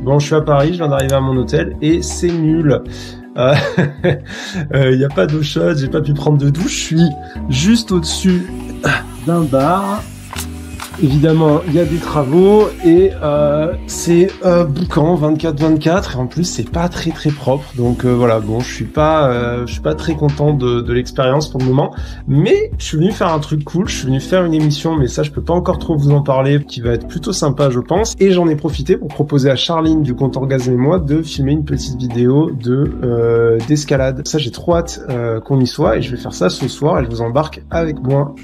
Bon, je suis à Paris, je viens d'arriver à mon hôtel et c'est nul. Il n'y a pas d'eau chaude, j'ai pas pu prendre de douche, je suis juste au-dessus d'un bar. Évidemment, il y a des travaux et c'est boucan 24/24 et en plus c'est pas très propre. Donc voilà, bon, je suis pas très content de l'expérience pour le moment, mais je suis venu faire un truc cool, je suis venu faire une émission, mais ça je peux pas encore trop vous en parler, qui va être plutôt sympa je pense. Et j'en ai profité pour proposer à Charline du compte Orgasme et moi de filmer une petite vidéo de d'escalade. Ça j'ai trop hâte qu'on y soit et je vais faire ça ce soir et je vous embarque avec moi.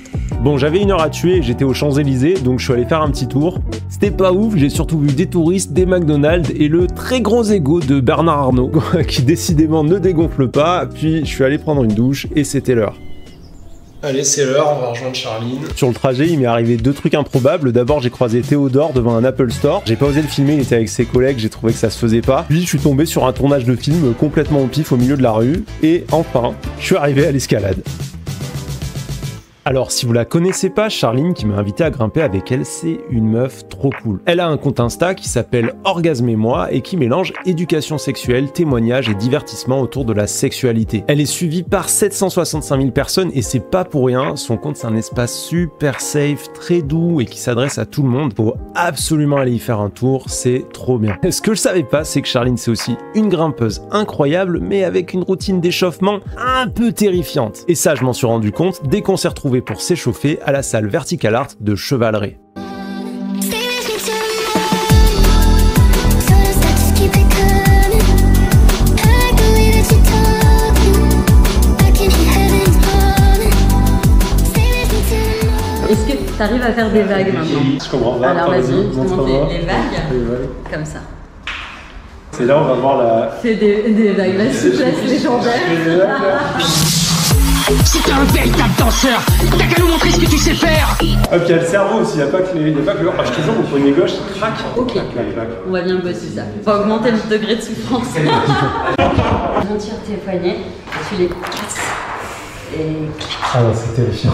Bon, j'avais 1 heure à tuer et j'étais aux Champs-Élysées, donc je suis allé faire un petit tour. C'était pas ouf, j'ai surtout vu des touristes, des McDonald's et le très gros ego de Bernard Arnault qui décidément ne dégonfle pas. Puis je suis allé prendre une douche et c'était l'heure. Allez, c'est l'heure, on va rejoindre Charline. Sur le trajet, il m'est arrivé 2 trucs improbables. D'abord, j'ai croisé Théodore devant un Apple Store. J'ai pas osé le filmer, il était avec ses collègues, j'ai trouvé que ça se faisait pas. Puis je suis tombé sur un tournage de film complètement au pif au milieu de la rue. Et enfin, je suis arrivé à l'escalade. Alors si vous la connaissez pas, Charline qui m'a invité à grimper avec elle, c'est une meuf trop cool. Elle a un compte Insta qui s'appelle Orgasme et moi et qui mélange éducation sexuelle, témoignages et divertissement autour de la sexualité. Elle est suivie par 765 000 personnes et c'est pas pour rien, son compte c'est un espace super safe, très doux et qui s'adresse à tout le monde. Faut absolument aller y faire un tour, c'est trop bien. Ce que je savais pas, c'est que Charline c'est aussi une grimpeuse incroyable mais avec une routine d'échauffement un peu terrifiante. Et ça je m'en suis rendu compte dès qu'on s'est retrouvés pour s'échauffer à la salle Vertical Art de Chevaleret. Est-ce que tu arrives à faire des vagues maintenant? Je comprends pas. Alors vas-y, je te montre les vagues. Comme ça. C'est là on va voir la... C'est des vagues, la souplesse légendaire. Si t'es un véritable danseur, t'as qu'à nous montrer ce que tu sais faire. Ah, puis il y a le cerveau aussi, il n'y a pas que le... Ah, je te jure, mon poignet gauche, il craque. Ok, on va bien bosser ça. Faut augmenter le degré de souffrance. On tire tes poignets, tu les casses et... Ah non, c'est terrifiant.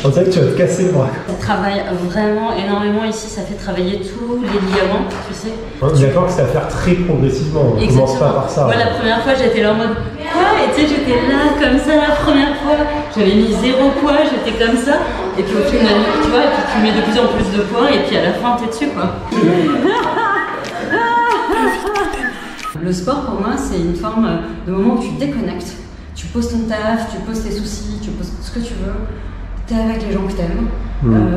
On dirait que tu vas te casser le bras. Ça travaille vraiment énormément ici, ça fait travailler tous les ligaments, tu sais. On est d'accord que c'est à faire très progressivement, on commence pas par ça. Moi la première fois j'étais là en mode quoi? Et tu sais j'étais là comme ça la première fois, j'avais mis 0 poids, j'étais comme ça. Et puis au final, tu vois, et puis tu mets de plus en plus de poids et puis à la fin t'es dessus quoi. Le sport pour moi c'est une forme de moment où tu te déconnectes. Tu poses ton taf, tu poses tes soucis, tu poses ce que tu veux. T'es avec les gens que t'aimes.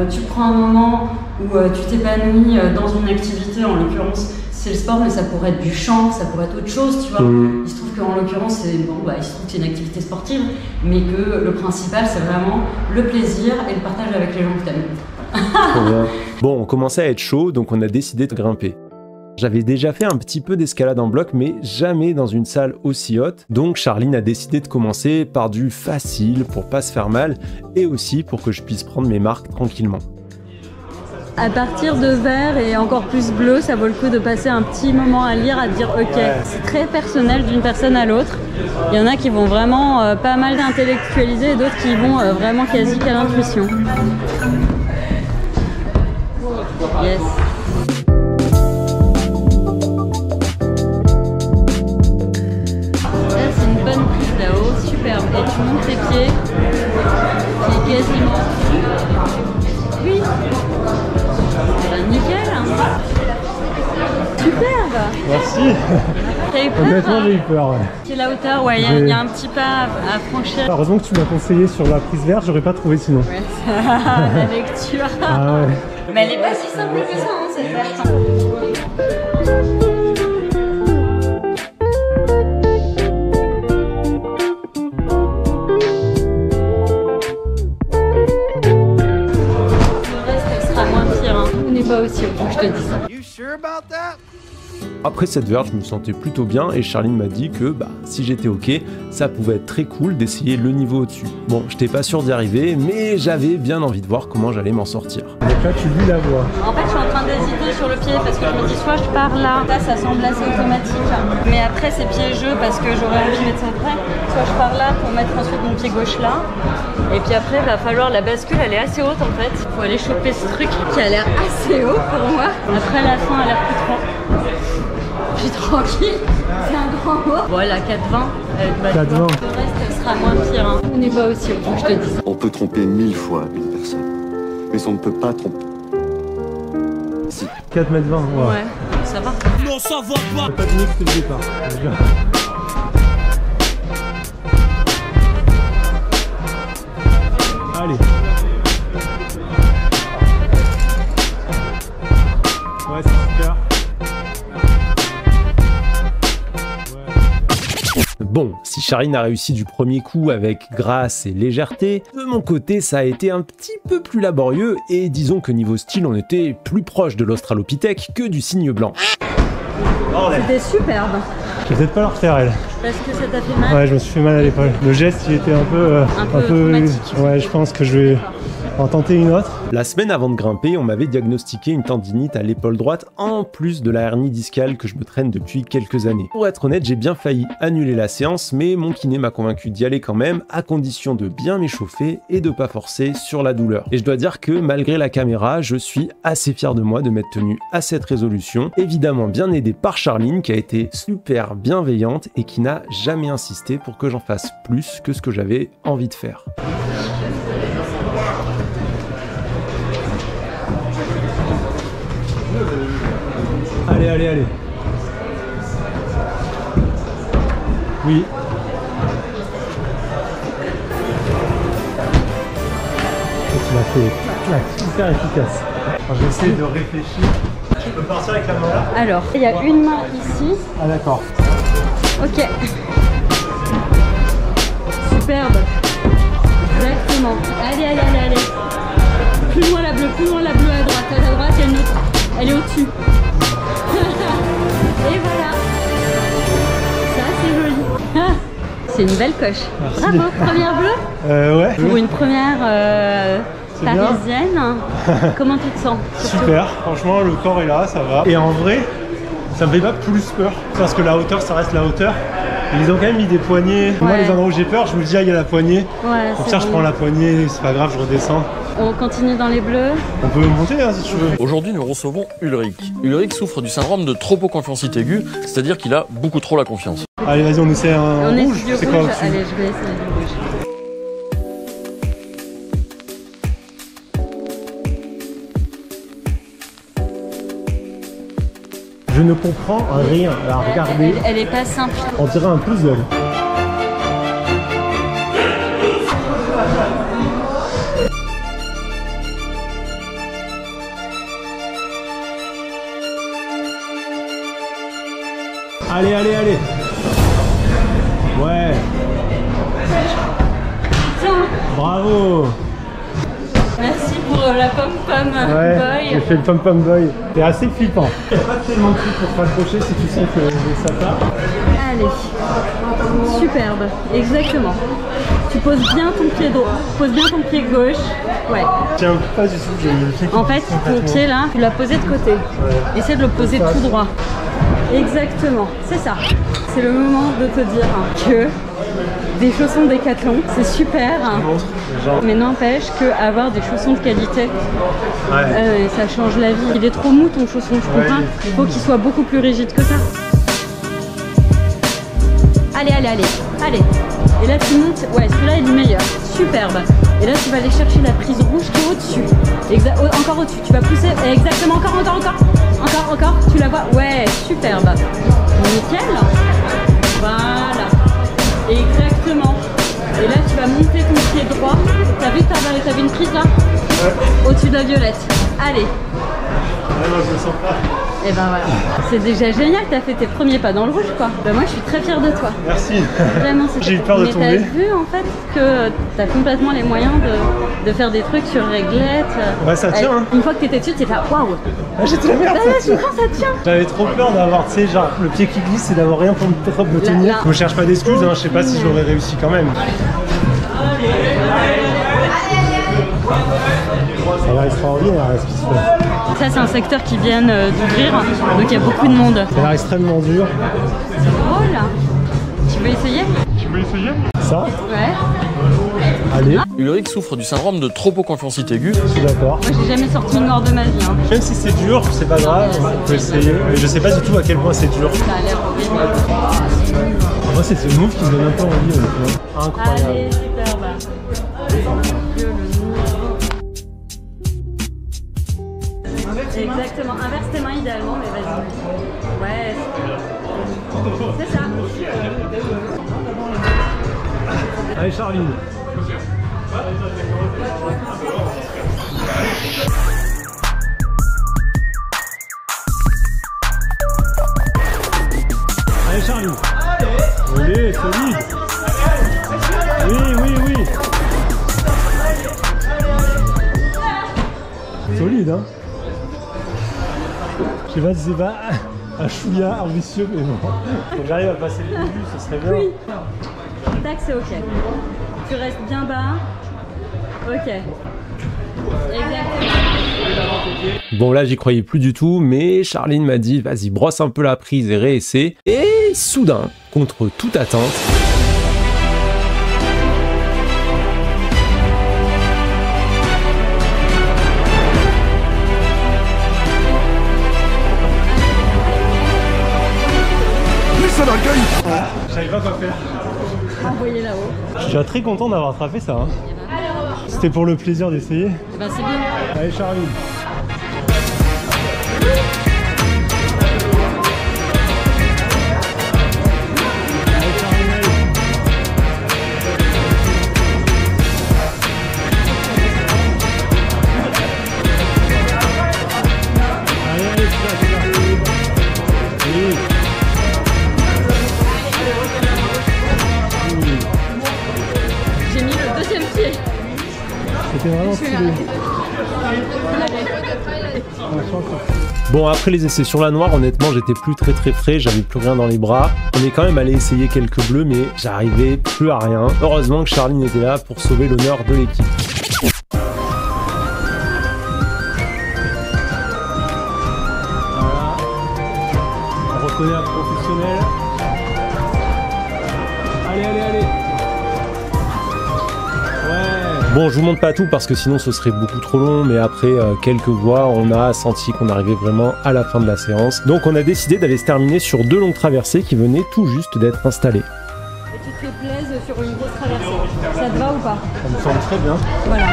Tu prends un moment où tu t'épanouis dans une activité, en l'occurrence c'est le sport, mais ça pourrait être du chant, ça pourrait être autre chose, tu vois. Il se trouve qu'en l'occurrence c'est bon, bah, il se trouve que c'est une activité sportive, mais que le principal c'est vraiment le plaisir et le partage avec les gens que t'aimes. Bon, on commençait à être chaud, donc on a décidé de grimper. J'avais déjà fait un petit peu d'escalade en bloc, mais jamais dans une salle aussi haute. Donc Charline a décidé de commencer par du facile pour pas se faire mal et aussi pour que je puisse prendre mes marques tranquillement. À partir de vert et encore plus bleu, ça vaut le coup de passer un petit moment à lire, à dire ok. C'est très personnel d'une personne à l'autre. Il y en a qui vont vraiment pas mal intellectualiser et d'autres qui vont vraiment quasi qu'à l'intuition. Yes. Là-haut, superbe. Et tu montes tes pieds, qui est quasiment... Oui. Ben, nickel. Superbe. Merci. T'as eu peur? Honnêtement, j'ai eu peur. Ouais. C'est la hauteur, ouais, il y a un petit pas à franchir. Heureusement que tu m'as conseillé sur la prise verte, j'aurais pas trouvé sinon. Ouais, la lecture. Ah ouais. Mais elle est pas si simple que ça, hein, cette verte. Pas aussi haut, je te dis ça. Après cette verte, je me sentais plutôt bien et Charline m'a dit que si j'étais ok, ça pouvait être très cool d'essayer le niveau au-dessus. Bon, j'étais pas sûr d'y arriver, mais j'avais bien envie de voir comment j'allais m'en sortir. Donc là, tu lis la voie. En fait, je suis en train d'hésiter sur le pied parce que je me dis soit je pars là, ça semble assez automatique, mais après c'est piégeux parce que j'aurais envie de mettre ça après. Soit je pars là pour mettre ensuite mon pied gauche là, et puis après il va falloir, la bascule elle est assez haute en fait. Il faut aller choper ce truc qui a l'air assez haut pour moi. Après la fin a l'air plus trop. Je suis tranquille, c'est un grand mot. Voilà, 4,20. 4,20. Le reste sera moins pire. Hein. On n'est pas aussi haut, faut que je te dise. On peut tromper 1000 fois une personne, mais on ne peut pas tromper. Si. 4,20 m. Wow. Ouais, ça va. Non, ça va pas. Pas de mieux que le départ. Allez. Ouais, c'est super. Bon, si Charine a réussi du premier coup avec grâce et légèreté, de mon côté ça a été un petit peu plus laborieux et disons que niveau style on était plus proche de l'Australopithèque que du cygne blanc. C'était superbe. Je vais peut-être pas la refaire elle. Parce que ça t'a fait mal. Ouais, je me suis fait mal à l'épaule. Le geste il était un peu traumatique. Ouais, je pense que je vais en tenter une autre. La semaine avant de grimper, on m'avait diagnostiqué une tendinite à l'épaule droite en plus de la hernie discale que je me traîne depuis quelques années. Pour être honnête, j'ai bien failli annuler la séance, mais mon kiné m'a convaincu d'y aller quand même, à condition de bien m'échauffer et de pas forcer sur la douleur. Et je dois dire que malgré la caméra, je suis assez fier de moi de m'être tenu à cette résolution, évidemment bien aidé par Charline qui a été super bienveillante et qui n'a jamais insisté pour que j'en fasse plus que ce que j'avais envie de faire. Allez, allez, allez. Oui. Tu l'as fait clac, super efficace. Alors, j'essaie de réfléchir. Je peux partir avec la main là? Alors, il y a une main ici. Ah d'accord. Ok. Superbe. Exactement. Allez, allez, allez, allez. Plus loin la bleue à droite. À droite, il y a une autre. Elle est au-dessus. Et voilà. Ça, c'est joli. C'est une belle coche. Merci. Bravo, première bleue. Ouais. Pour une première parisienne. Comment tu te sens? Super. Franchement, le corps est là, ça va. Et en vrai, ça me fait pas plus peur. Parce que la hauteur, ça reste la hauteur. Ils ont quand même mis des poignées. Ouais. Moi, les endroits où j'ai peur, je me dis, ah, il y a la poignée. Ouais, comme ça, je prends la poignée, c'est pas grave, je redescends. On continue dans les bleus. On peut monter hein, si tu veux. Aujourd'hui, nous recevons Ulrich. Ulrich souffre du syndrome de trop-confiancite aiguë, c'est-à-dire qu'il a beaucoup trop la confiance. Allez, vas-y, on essaie un rouge. C'est quoi au-dessus? Allez, je vais essayer du rouge. Je ne comprends rien. Alors, regardez. Elle est pas simple. On dirait un puzzle. Allez, allez, allez. Ouais. Tiens. Bravo. Merci pour la pom-pom Ouais, boy. j'ai fait le pom-pom boy. C'est assez flippant. Il n'y a pas tellement de trucs pour te raccrocher si tu sens que ça part. Allez. Superbe. Exactement. Tu poses bien ton pied droit. Pose bien ton pied gauche. Ouais. Tiens, pas du tout. J'ai le pied qui En fait, ton pied là, tu l'as posé de côté. Ouais. Essaie de le poser tout droit. Exactement, c'est ça. C'est le moment de te dire que des chaussons Décathlon, c'est super. Mais n'empêche qu'avoir des chaussons de qualité, ça change la vie. Il est trop mou ton chausson, tu comprends? Il faut qu'il soit beaucoup plus rigide que ça. Allez, allez, allez, allez. Et là tu montes, ouais, celui-là est le meilleur. Superbe. Et là tu vas aller chercher la prise rouge qui est au-dessus. Encore au-dessus, tu vas pousser. Exactement, encore. Encore, tu la vois. Ouais, superbe. Nickel. Voilà. Exactement. Et là tu vas monter ton pied droit. T'as vu une prise là? Ouais. Au-dessus de la violette. Allez. Ouais, moi je me sens pas. Et ben voilà, c'est déjà génial, t'as fait tes premiers pas dans le rouge quoi. Ben moi je suis très fière de toi. Merci. Vraiment, j'ai eu peur de tomber. Mais t'as vu en fait que t'as complètement les moyens de faire des trucs sur réglette. Ouais, ça tient. Hein. Une fois que t'étais dessus, t'es là, waouh. Ah, j'étais la merde. Ça tient. J'avais trop peur d'avoir, tu sais, genre le pied qui glisse et d'avoir rien pour me tenir. Là. Je me cherche pas d'excuses, hein. Je sais pas si j'aurais réussi quand même. Ça a l'air extraordinaire ce qui se fait. Ça c'est un secteur qui vient d'ouvrir, donc il y a beaucoup de monde. Ça a l'air extrêmement dur. C'est drôle. Tu veux essayer? Ça? Ouais. Allez. Ulrich souffre du syndrome de trop haut confiance aiguë. Je suis d'accord. Moi, j'ai jamais sorti une noire de ma vie. Hein. Même si c'est dur, c'est pas grave, on peut essayer. Mais je sais pas du tout à quel point c'est dur. Ça a l'air horrible. Moi, c'est ce move qui me donne un peu envie, honnêtement. Incroyable. Allez, super bas. Exactement, inverse tes mains idéalement, mais vas-y. Ouais, c'est ça. Allez, Charline. Allez, Charline. Allez, solide. Oui, oui, oui. Solide, hein. Je sais pas si c'est pas un chouïa ambitieux, mais bon. Faut que j'arrive à passer le début, ce serait bien. Oui. Tac, c'est ok. Tu restes bien bas. Ok. Exactement. Bon, là, j'y croyais plus du tout, mais Charline m'a dit, vas-y, brosse un peu la prise et réessaie. Et soudain, contre toute attente, je savais pas quoi faire. Envoyez là-haut. Je suis très content d'avoir attrapé ça. Hein. C'était pour le plaisir d'essayer. Eh ben, c'est bien. Allez, Charline. J'ai mis le deuxième pied. C'était vraiment stylé. Bon, après les essais sur la noire, honnêtement, j'étais plus très frais, j'avais plus rien dans les bras. On est quand même allé essayer quelques bleus, mais j'arrivais plus à rien. Heureusement que Charline était là pour sauver l'honneur de l'équipe. Voilà. On reconnaît un professionnel. Allez, allez, allez. Bon, je vous montre pas tout parce que sinon ce serait beaucoup trop long, mais après quelques voix, on a senti qu'on arrivait vraiment à la fin de la séance. Donc on a décidé d'aller se terminer sur 2 longues traversées qui venaient tout juste d'être installées. Et tu te fais plaisir sur une grosse traversée. Ça te va ou pas? Ça me semble très bien. Voilà.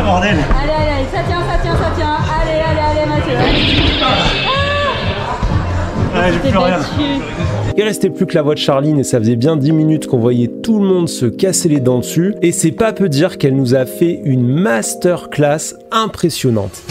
Bordel. Allez, allez, ça tient, ça tient, ça tient. Allez, allez, allez, Mathieu. Ouais, j'ai plus rien. Il restait plus que la voix de Charline et ça faisait bien 10 minutes qu'on voyait tout le monde se casser les dents dessus. Et c'est pas peu dire qu'elle nous a fait une masterclass impressionnante.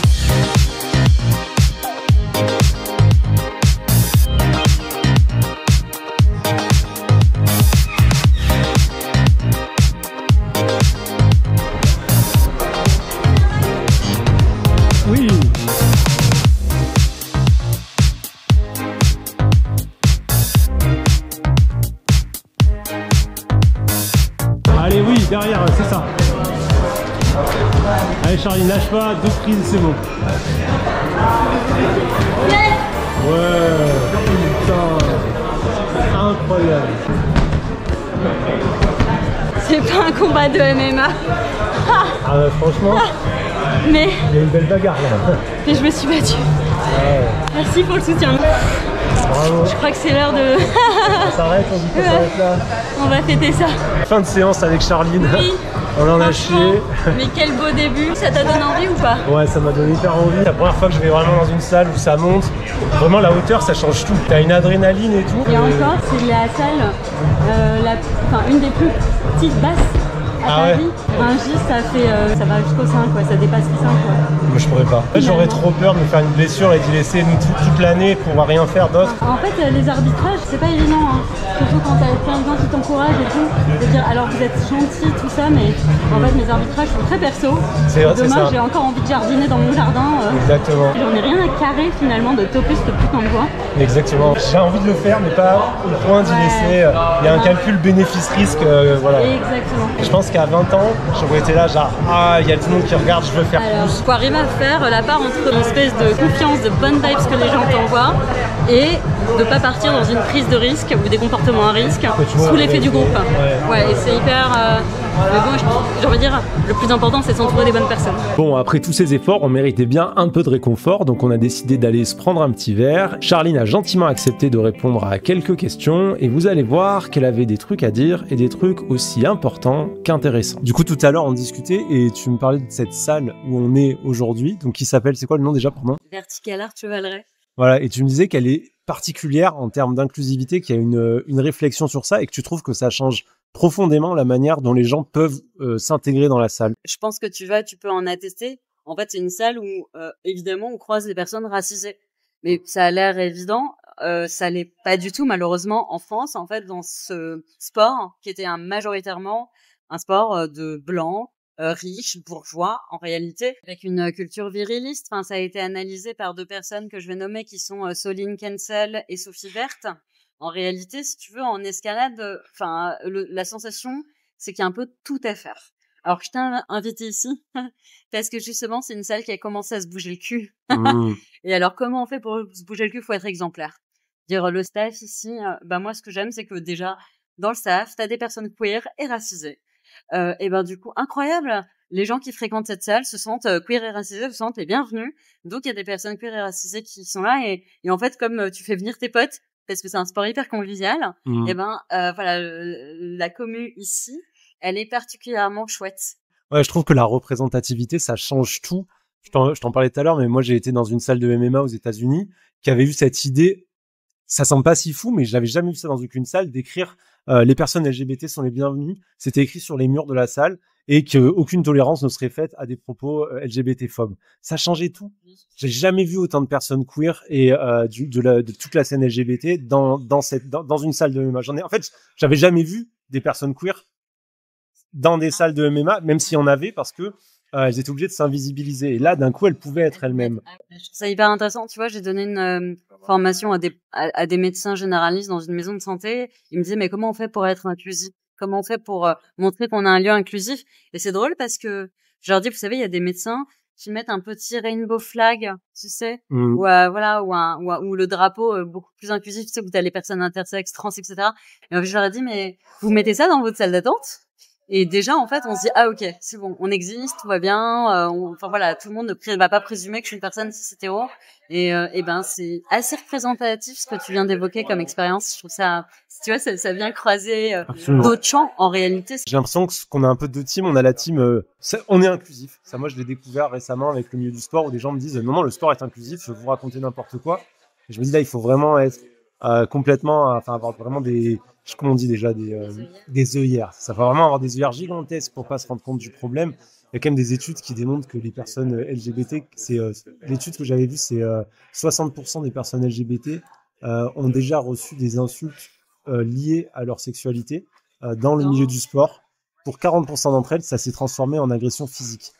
Oui. Allez, oui, derrière, c'est ça. Allez, Charline, lâche pas, 2 prises, c'est bon. Ouais, putain, incroyable. C'est pas un combat de MMA. Ah bah, franchement, Mais il y a une belle bagarre là. je me suis battue. Ouais. Merci pour le soutien. Bravo. Je crois que c'est l'heure de... On s'arrête, on dit qu'on s'arrête là. On va fêter ça. Fin de séance avec Charline. Oui. On en a Franchement, chié. Mais quel beau début. Ça t'a donné envie ou pas? Ouais, ça m'a donné hyper envie. La première fois que je vais vraiment dans une salle où ça monte, vraiment la hauteur ça change tout. T'as une adrénaline et tout. Et encore, c'est la salle, une des plus petites basses Ah ouais. Paris, Rungis, ça va jusqu'au 5, quoi. Ça dépasse le 5, quoi. Moi je pourrais pas. J'aurais trop peur de me faire une blessure et d'y laisser toute l'année pour rien faire d'autre. En fait, les arbitrages, c'est pas évident, hein. Surtout quand t'as plein de gens qui t'encouragent et tout. De dire, alors vous êtes gentil, tout ça, mais en fait, mes arbitrages sont très perso. C'est vrai, demain, j'ai encore envie de jardiner dans mon jardin. Exactement. J'en ai rien à carrer finalement de toper cette putain de voie. Exactement. J'ai envie de le faire, mais pas au point d'y laisser. Il y a un calcul bénéfice-risque, voilà. Exactement. Je pense qu'à 20 ans, j'aurais été là, genre, ah, il y a tout le monde qui regarde, je veux faire Alors, plus. faut arriver à faire la part entre une espèce de confiance, de bonnes vibes que les gens t'envoient et de pas partir dans une prise de risque ou des comportements à risque sous l'effet du groupe. Ouais, et c'est hyper. Mais bon, j'ai envie de dire, le plus important, c'est de s'entourer des bonnes personnes. Bon, après tous ces efforts, on méritait bien un peu de réconfort, donc on a décidé d'aller se prendre un petit verre. Charline a gentiment accepté de répondre à quelques questions, et vous allez voir qu'elle avait des trucs à dire, et des trucs aussi importants qu'intéressants. Du coup, tout à l'heure, on discutait, et tu me parlais de cette salle où on est aujourd'hui, donc qui s'appelle, c'est quoi le nom déjà, pardon? Vertical Art Chevaleret. Voilà, et tu me disais qu'elle est particulière en termes d'inclusivité, qu'il y a une réflexion sur ça, et que tu trouves que ça change profondément la manière dont les gens peuvent s'intégrer dans la salle. Je pense que tu peux en attester. En fait, c'est une salle où, évidemment, on croise des personnes racisées. Mais ça a l'air évident, ça l'est pas du tout, malheureusement, en France, en fait, dans ce sport, qui était majoritairement un sport de blancs, riches, bourgeois, en réalité, avec une culture viriliste. Enfin, ça a été analysé par 2 personnes que je vais nommer, qui sont Soline Kensel et Sophie Berthe. En réalité, si tu veux, en escalade, enfin, la sensation, c'est qu'il y a un peu tout à faire. Alors, je t'ai invité ici parce que justement, c'est une salle qui a commencé à se bouger le cul. Et alors, comment on fait pour se bouger le cul? Faut être exemplaire. Dire le staff ici, moi, ce que j'aime, c'est que déjà, dans le staff, t'as des personnes queer et racisées. Et du coup, incroyable. Les gens qui fréquentent cette salle se sentent queer et racisés, se sentent les bienvenus. Donc, il y a des personnes queer et racisées qui sont là. Et en fait, comme tu fais venir tes potes, parce que c'est un sport hyper convivial, voilà, la commu ici, elle est particulièrement chouette. Ouais, je trouve que la représentativité, ça change tout. Je t'en parlais tout à l'heure, mais moi, j'ai été dans une salle de MMA aux États-Unis qui avait eu cette idée, ça semble pas si fou, mais je n'avais jamais vu ça dans aucune salle, d'écrire les personnes LGBT sont les bienvenues. C'était écrit sur les murs de la salle et qu'aucune tolérance ne serait faite à des propos LGBT-phobes. Ça changeait tout. J'ai jamais vu autant de personnes queer et de toute la scène LGBT dans une salle de MMA. En fait, j'avais jamais vu des personnes queer dans des salles de MMA, même s'il y en avait, parce que elles étaient obligées de s'invisibiliser. Et là, d'un coup, elles pouvaient être elles-mêmes. Je trouve ça hyper intéressant. Tu vois, j'ai donné une formation à des médecins généralistes dans une maison de santé. Ils me disaient, mais comment on fait pour être inclusif? Comment on fait pour montrer qu'on a un lieu inclusif? Et c'est drôle parce que je leur dis, vous savez, il y a des médecins qui mettent un petit rainbow flag, tu sais, ou le drapeau beaucoup plus inclusif, tu sais, où t'as les personnes intersexes, trans, etc. Et je leur ai dit, mais vous mettez ça dans votre salle d'attente? Et déjà, en fait, on se dit, ah, ok, c'est bon, on existe, tout va bien, enfin voilà, tout le monde ne va pas présumer que je suis une personne cis hétéro. Et c'est assez représentatif ce que tu viens d'évoquer comme expérience. Je trouve ça, tu vois, ça vient croiser d'autres champs, en réalité. J'ai l'impression qu'on a un peu deux teams. On a la team, on est inclusif. Ça, moi, je l'ai découvert récemment avec le milieu du sport où des gens me disent, non, le sport est inclusif, je vais vous raconter n'importe quoi. Et je me dis, là, il faut vraiment être complètement, enfin, avoir vraiment comment on dit déjà, des œillères. Ça va vraiment avoir des œillères gigantesques pour pas se rendre compte du problème. Il y a quand même des études qui démontrent que les personnes LGBT, l'étude que j'avais vue, c'est 60% des personnes LGBT ont déjà reçu des insultes liées à leur sexualité dans le milieu du sport. Pour 40% d'entre elles, ça s'est transformé en agression physique.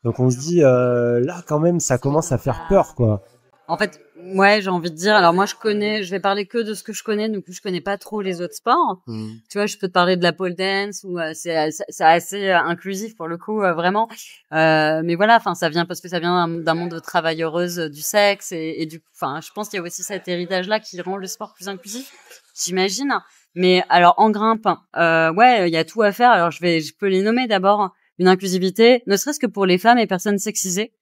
Donc on se dit, là quand même, ça commence à faire peur, quoi. En fait, ouais, j'ai envie de dire, alors moi je vais parler que de ce que je connais, donc je connais pas trop les autres sports. Tu vois, je peux te parler de la pole dance où c'est assez inclusif pour le coup, vraiment. Mais voilà, enfin ça vient parce que ça vient d'un monde de travailleuses du sexe et du enfin je pense qu'il y a aussi cet héritage là qui rend le sport plus inclusif, j'imagine. Mais alors en grimpe, ouais, il y a tout à faire. Alors je peux les nommer d'abord une inclusivité, ne serait-ce que pour les femmes et personnes sexisées.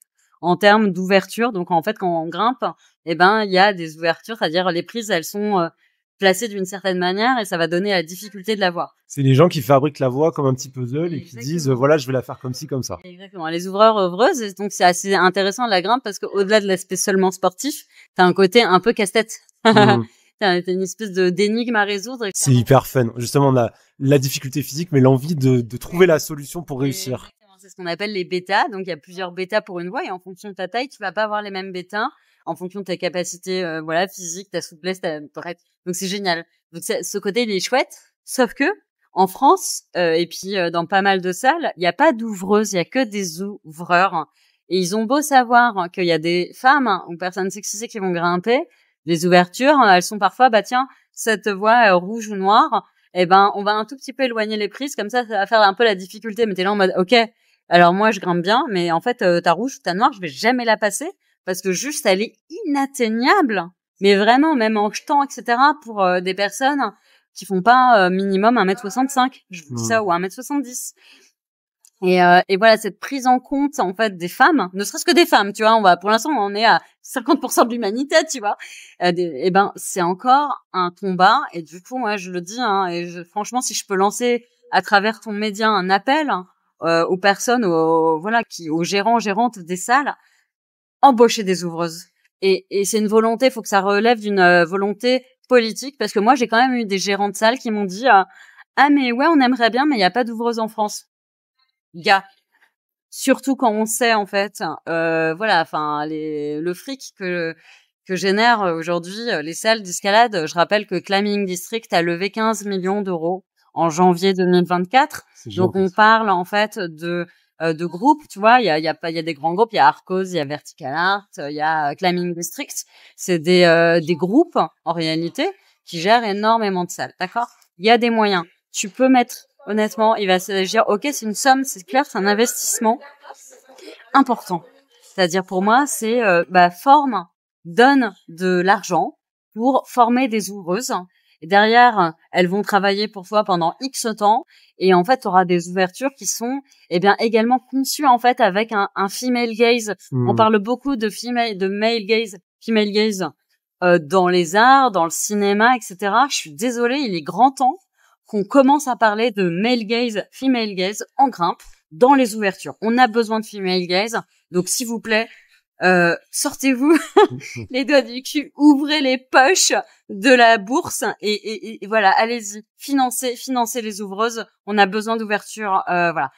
En termes d'ouverture, donc en fait quand on grimpe, il y a des ouvertures, c'est-à-dire les prises elles sont placées d'une certaine manière et ça va donner la difficulté de la voir. C'est les gens qui fabriquent la voie comme un petit puzzle et qui disent voilà je vais la faire comme ci comme ça. Exactement, les ouvreurs œuvreuses, et donc c'est assez intéressant la grimpe parce que au-delà de l'aspect seulement sportif, t'as un côté un peu casse-tête. T'as une espèce d'énigme à résoudre. C'est hyper fun. Justement, on a la difficulté physique, mais l'envie de trouver la solution pour réussir. C'est ce qu'on appelle les bêtas. Donc, il y a plusieurs bêtas pour une voie et en fonction de ta taille, tu vas pas avoir les mêmes bêtas en fonction de ta capacité, voilà, physique, ta souplesse, bref. Donc, c'est génial. Donc, ce côté, il est chouette. Sauf que, en France, et puis dans pas mal de salles, il n'y a pas d'ouvreuses, il y a que des ouvreurs. Et ils ont beau savoir qu'il y a des femmes ou personnes sexisées qui vont grimper, les ouvertures, elles sont parfois, bah tiens, cette voie rouge ou noire, eh ben, on va un tout petit peu éloigner les prises, comme ça va faire un peu la difficulté. Mais t'es là en mode, ok, alors moi je grimpe bien, mais en fait ta rouge ou ta noire, je vais jamais la passer parce que juste elle est inatteignable. Mais vraiment, même en jetant, etc. pour des personnes qui font pas minimum 1m65, je vous dis ça, ou 1m70. Et voilà, cette prise en compte, en fait, des femmes, ne serait-ce que des femmes, tu vois, pour l'instant, on est à 50% de l'humanité, tu vois. Et ben, c'est encore un combat. Et du coup, moi, je le dis, hein, franchement, si je peux lancer à travers ton média un appel, aux personnes, aux gérants, gérantes des salles, embaucher des ouvreuses. Et c'est une volonté, faut que ça relève d'une volonté politique, parce que moi, j'ai quand même eu des gérants de salles qui m'ont dit, ah, mais ouais, on aimerait bien, mais il n'y a pas d'ouvreuse en France. Gars, surtout quand on sait en fait, voilà, enfin le fric que génèrent aujourd'hui les salles d'escalade. Je rappelle que Climbing District a levé 15 millions d'euros en janvier 2024. Donc on parle en fait de groupes, tu vois. Il y a des grands groupes, il y a Arcos, il y a Vertical Art, il y a Climbing District. C'est des groupes en réalité qui gèrent énormément de salles, d'accord. Il y a des moyens. Tu peux mettre. Honnêtement, il va se dire, ok, c'est une somme, c'est clair, c'est un investissement important. C'est-à-dire pour moi, c'est donne de l'argent pour former des ouvreuses. Et derrière, elles vont travailler pour toi pendant X temps. Et en fait, tu auras des ouvertures qui sont également conçues en fait avec un female gaze. On parle beaucoup de male gaze, female gaze dans les arts, dans le cinéma, etc. Je suis désolée, il est grand temps qu'on commence à parler de male gaze, female gaze en grimpe dans les ouvertures. On a besoin de female gaze. Donc, s'il vous plaît, sortez-vous les doigts du cul, ouvrez les poches de la bourse et voilà, allez-y. Financez les ouvreuses. On a besoin d'ouverture, voilà.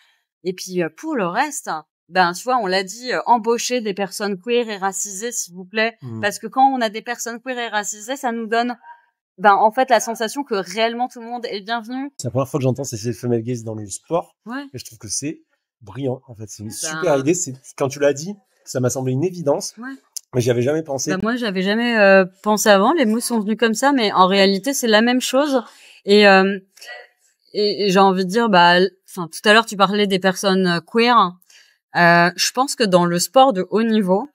Et puis, pour le reste, ben, tu vois, on l'a dit, embaucher des personnes queer et racisées, s'il vous plaît. Parce que quand on a des personnes queer et racisées, ça nous donne en fait, la sensation que réellement tout le monde est bienvenu. C'est la première fois que j'entends ces female gaze dans le sport. Ouais. Et je trouve que c'est brillant. En fait, c'est une super idée. Quand tu l'as dit, ça m'a semblé une évidence. Ouais. Mais j'y avais jamais pensé. Moi, j'avais jamais pensé avant. Les mots sont venus comme ça, mais en réalité, c'est la même chose. Et j'ai envie de dire, tout à l'heure, tu parlais des personnes queer. Je pense que dans le sport de haut niveau,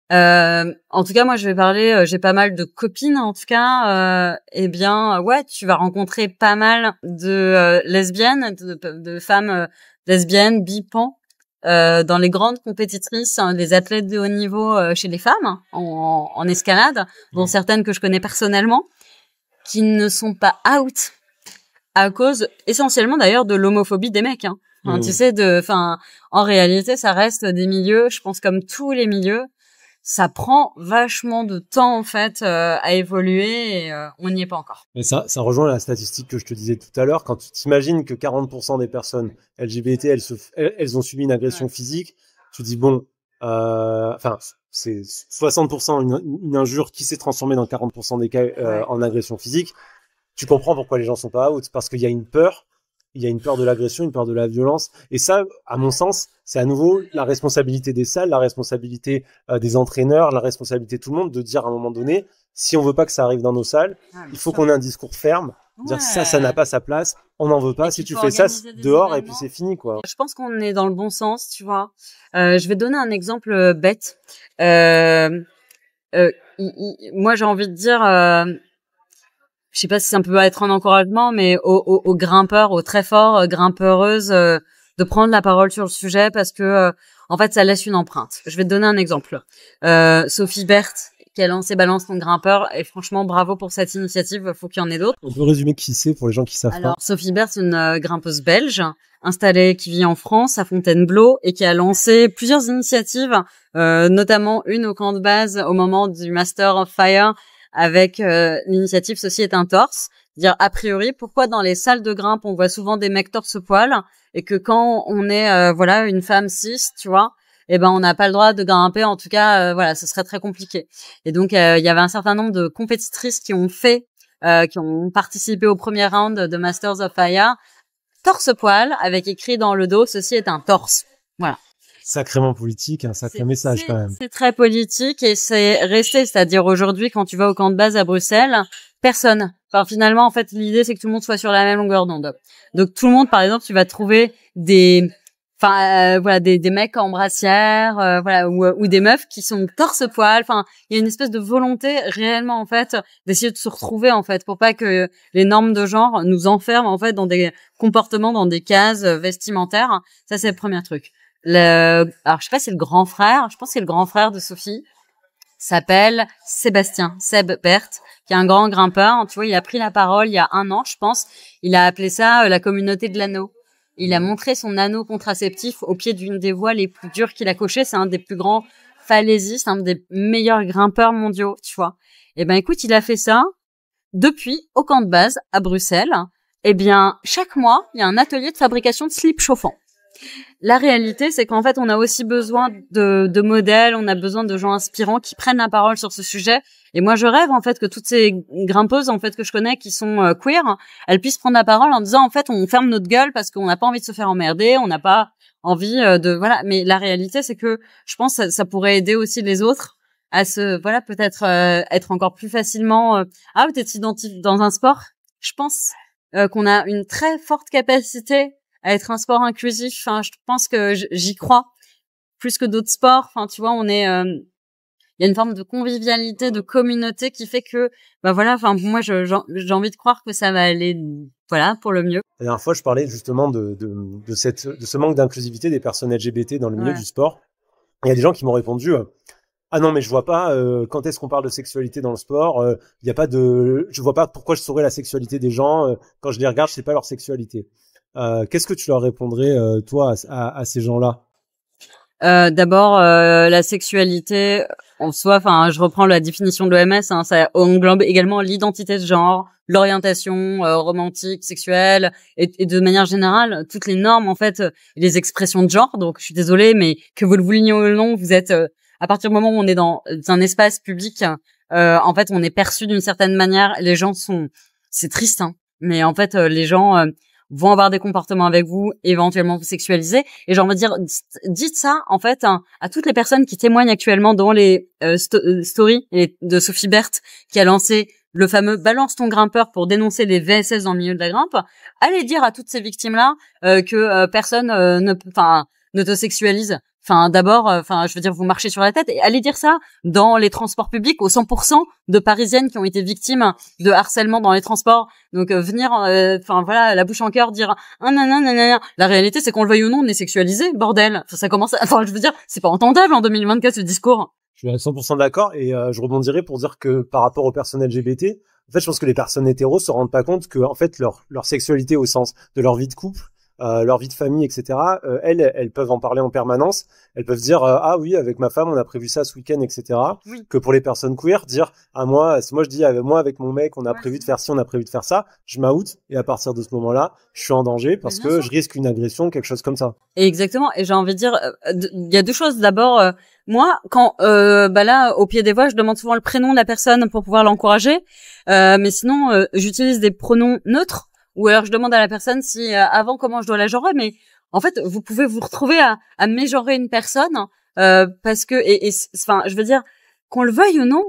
en tout cas, moi, je vais parler, j'ai pas mal de copines, en tout cas, ouais, tu vas rencontrer pas mal de lesbiennes, de femmes lesbiennes, bi-pan, dans les grandes compétitrices, les athlètes de haut niveau chez les femmes, en escalade, dont certaines que je connais personnellement, qui ne sont pas out à cause, essentiellement d'ailleurs, de l'homophobie des mecs, hein. Tu sais, en réalité, ça reste des milieux, je pense, comme tous les milieux, ça prend vachement de temps en fait à évoluer et on n'y est pas encore. Mais ça rejoint la statistique que je te disais tout à l'heure. Quand tu t'imagines que 40% des personnes LGBT elles ont subi une agression physique, tu dis bon, c'est 60% une injure qui s'est transformée dans 40% des cas en agression physique. Tu comprends pourquoi les gens sont pas out, parce qu'il y a une peur. Il y a une peur de l'agression, une peur de la violence. Et ça, à mon sens, c'est à nouveau la responsabilité des salles, la responsabilité des entraîneurs, la responsabilité de tout le monde de dire à un moment donné, si on veut pas que ça arrive dans nos salles, il faut qu'on ait un discours ferme, dire ça n'a pas sa place, on n'en veut pas, si tu fais ça dehors et puis c'est fini, quoi. Je pense qu'on est dans le bon sens, tu vois. Je vais donner un exemple bête. Moi, j'ai envie de dire... je sais pas si ça peut être un encouragement, mais aux grimpeurs, aux très forts grimpeuses, de prendre la parole sur le sujet parce que, en fait, ça laisse une empreinte. Je vais te donner un exemple. Sophie Berthe, qui a lancé Balance ton grimpeur, et franchement, bravo pour cette initiative. Faut qu'il y en ait d'autres. On peut résumer qui c'est pour les gens qui savent pas. Alors, Sophie Berthe, c'est une grimpeuse belge, installée, qui vit en France, à Fontainebleau, et qui a lancé plusieurs initiatives, notamment une au camp de base au moment du Master of Fire, avec l'initiative Ceci est un torse. Dire a priori, pourquoi dans les salles de grimpe on voit souvent des mecs torse-poil et que quand on est voilà une femme cis, tu vois, eh ben on n'a pas le droit de grimper. En tout cas, voilà, ce serait très compliqué. Et donc il y avait un certain nombre de compétitrices qui ont participé au premier round de Masters of Fire torse-poil avec écrit dans le dos Ceci est un torse. Voilà. Sacrément politique, un sacré message quand même. C'est très politique et c'est resté, c'est-à-dire aujourd'hui quand tu vas au camp de base à Bruxelles, personne. Enfin finalement en fait l'idée c'est que tout le monde soit sur la même longueur d'onde. Donc tout le monde par exemple tu vas trouver des voilà des mecs en brassière voilà ou des meufs qui sont torse-poil. Enfin il y a une espèce de volonté réellement en fait d'essayer de se retrouver en fait pour pas que les normes de genre nous enferment en fait dans des comportements, dans des cases vestimentaires. Ça c'est le premier truc. Alors je sais pas si c'est le grand frère, je pense que c'est le grand frère de Sophie, s'appelle Sébastien, Seb Bert, qui est un grand grimpeur. Tu vois, il a pris la parole il y a 1 an, je pense. Il a appelé ça la communauté de l'anneau. Il a montré son anneau contraceptif au pied d'une des voies les plus dures qu'il a cochées. C'est un des plus grands falaisistes, un des meilleurs grimpeurs mondiaux, tu vois. Eh ben écoute, il a fait ça depuis au camp de base à Bruxelles. Eh bien, chaque mois, il y a un atelier de fabrication de slips chauffants. La réalité, c'est qu'en fait, on a aussi besoin de modèles, on a besoin de gens inspirants qui prennent la parole sur ce sujet. Et moi, je rêve en fait que toutes ces grimpeuses en fait que je connais qui sont queer, elles puissent prendre la parole en disant en fait, on ferme notre gueule parce qu'on n'a pas envie de se faire emmerder, on n'a pas envie de voilà. Mais la réalité, c'est que je pense que ça pourrait aider aussi les autres à se voilà peut-être être encore plus facilement peut-être s'identifier dans un sport. Je pense qu'on a une très forte capacité à être un sport inclusif. Enfin, je pense que j'y crois plus que d'autres sports. Enfin, tu vois, on est, il y a une forme de convivialité, de communauté qui fait que, bah voilà. Enfin, moi, j'ai envie de croire que ça va aller, voilà, pour le mieux. La dernière fois, je parlais justement de ce manque d'inclusivité des personnes LGBT dans le milieu du sport. Il y a des gens qui m'ont répondu. Ah non, mais je vois pas quand est-ce qu'on parle de sexualité dans le sport. Il y a pas de, je vois pas pourquoi je saurais la sexualité des gens quand je les regarde, je sais pas leur sexualité. Qu'est-ce que tu leur répondrais, toi, à ces gens-là? D'abord, la sexualité en soi, enfin, je reprends la définition de l'OMS, hein, ça englobe également l'identité de genre, l'orientation romantique, sexuelle, et de manière générale, toutes les normes, en fait, les expressions de genre. Donc, je suis désolée, mais que vous le vouliez ou non, vous êtes, à partir du moment où on est dans un espace public, en fait, on est perçu d'une certaine manière. Les gens c'est triste, hein, mais en fait, les gens vont avoir des comportements avec vous, éventuellement vous sexualiser. Et j'ai envie de dire, dites ça, en fait, hein, à toutes les personnes qui témoignent actuellement dans les stories de Sophie Berthe, qui a lancé le fameux balance ton grimpeur pour dénoncer les VSS dans le milieu de la grimpe. Allez dire à toutes ces victimes-là que personne ne te sexualise. Enfin, d'abord, je veux dire, vous marchez sur la tête et allez dire ça dans les transports publics aux 100% de Parisiennes qui ont été victimes de harcèlement dans les transports. Donc venir, la bouche en cœur, dire nanana. La réalité, c'est qu'on le veuille ou non, on est sexualisé, bordel. Ça commence. Je veux dire, c'est pas entendable en 2024 ce discours. Je suis à 100% d'accord et je rebondirai pour dire que par rapport aux personnes LGBT, en fait, je pense que les personnes hétéros se rendent pas compte que en fait leur sexualité au sens de leur vie de couple, leur vie de famille, etc. Elles peuvent en parler en permanence. Elles peuvent dire ah oui, avec ma femme on a prévu ça ce week-end, etc. Oui. Que pour les personnes queer, dire moi je dis moi avec mon mec on a prévu de faire ci, on a prévu de faire ça, je m'out et à partir de ce moment-là je suis en danger parce que je risque une agression, quelque chose comme ça. Et exactement. Et j'ai envie de dire il y a 2 choses. D'abord moi quand là au pied des voies je demande souvent le prénom de la personne pour pouvoir l'encourager, mais sinon j'utilise des pronoms neutres. Ou alors je demande à la personne si avant comment je dois la genrer, mais en fait vous pouvez vous retrouver à mégenrer une personne parce que je veux dire qu'on le veuille ou non,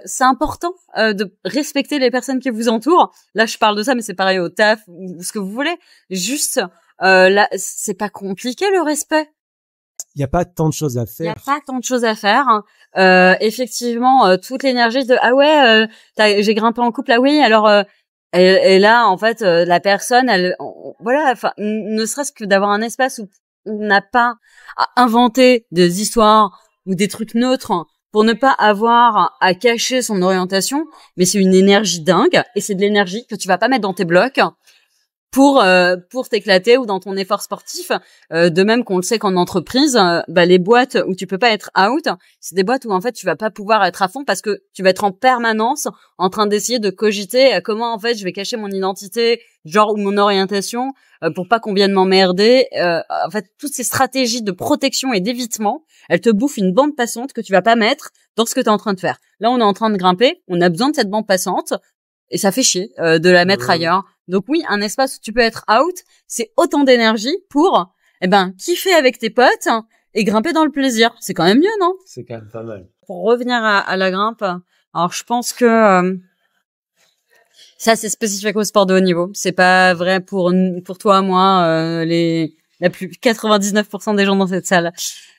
c'est important de respecter les personnes qui vous entourent. Là je parle de ça, mais c'est pareil au taf ou ce que vous voulez. Juste là c'est pas compliqué le respect. Il y a pas tant de choses à faire. Il y a pas tant de choses à faire. Effectivement, toute l'énergie de j'ai grimpé en couple, oui alors. Et là, en fait, la personne, ne serait-ce que d'avoir un espace où on n'a pas à inventer des histoires ou des trucs neutres pour ne pas avoir à cacher son orientation, mais c'est une énergie dingue et c'est de l'énergie que tu vas pas mettre dans tes blocs. pour t'éclater ou dans ton effort sportif. De même qu'on le sait qu'en entreprise, les boîtes où tu peux pas être out, c'est des boîtes où en fait tu vas pas pouvoir être à fond parce que tu vas être en permanence en train d'essayer de cogiter à comment en fait je vais cacher mon identité, genre ou mon orientation pour pas qu'on vienne m'emmerder. En fait, toutes ces stratégies de protection et d'évitement, elles te bouffent une bande passante que tu vas pas mettre dans ce que tu es en train de faire. Là, on est en train de grimper, on a besoin de cette bande passante et ça fait chier de la mettre ailleurs. Donc oui, un espace où tu peux être out, c'est autant d'énergie pour, kiffer avec tes potes et grimper dans le plaisir. C'est quand même mieux, non? C'est quand même pas mal. Pour revenir à la grimpe, alors je pense que ça c'est spécifique au sport de haut niveau. C'est pas vrai pour toi, moi, la plus 99% des gens dans cette salle.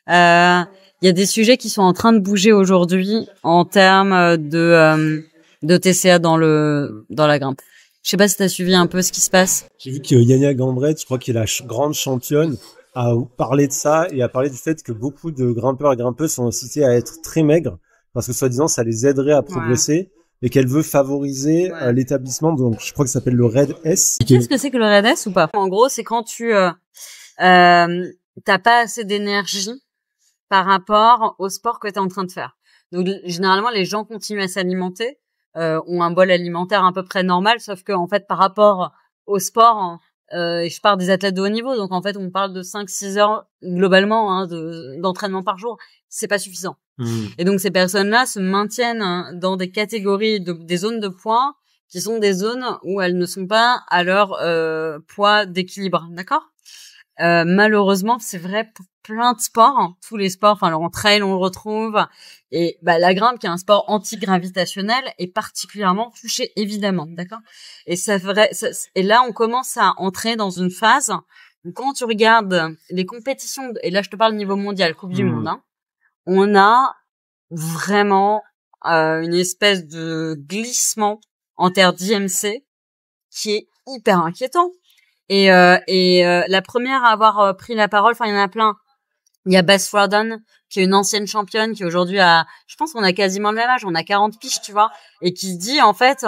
Il y a des sujets qui sont en train de bouger aujourd'hui en termes de TCA dans la grimpe. Je sais pas si t'as suivi un peu ce qui se passe. J'ai vu que Yania Gambret, je crois qu'elle est la grande championne, a parlé de ça et a parlé du fait que beaucoup de grimpeurs et grimpeuses sont incités à être très maigres parce que soi-disant ça les aiderait à progresser et qu'elle veut favoriser l'établissement. Donc je crois que ça s'appelle le RAID S. Tu sais ce que c'est que le RAID S ou pas? En gros, c'est quand tu t'as pas assez d'énergie par rapport au sport que t'es en train de faire. Donc généralement les gens continuent à s'alimenter. Ont un bol alimentaire à peu près normal, sauf que en fait par rapport au sport, je parle des athlètes de haut niveau, donc en fait on parle de 5-6 heures globalement d'entraînement par jour, c'est pas suffisant. Et donc ces personnes-là se maintiennent dans des catégories des zones de poids qui sont des zones où elles ne sont pas à leur poids d'équilibre, d'accord? Malheureusement, c'est vrai pour plein de sports, tous les sports, enfin, en trail, on le retrouve. Et, la grimpe, qui est un sport antigravitationnel, est particulièrement touché, évidemment, d'accord? Et et là, on commence à entrer dans une phase où quand tu regardes les compétitions, et là, je te parle niveau mondial, Coupe du Monde, on a vraiment, une espèce de glissement en termes d'IMC qui est hyper inquiétant. Et la première à avoir pris la parole, enfin il y en a plein. Il y a Beth Fraudan, qui est une ancienne championne, qui aujourd'hui je pense qu'on a quasiment le même âge, on a 40 piges, tu vois, et qui dit en fait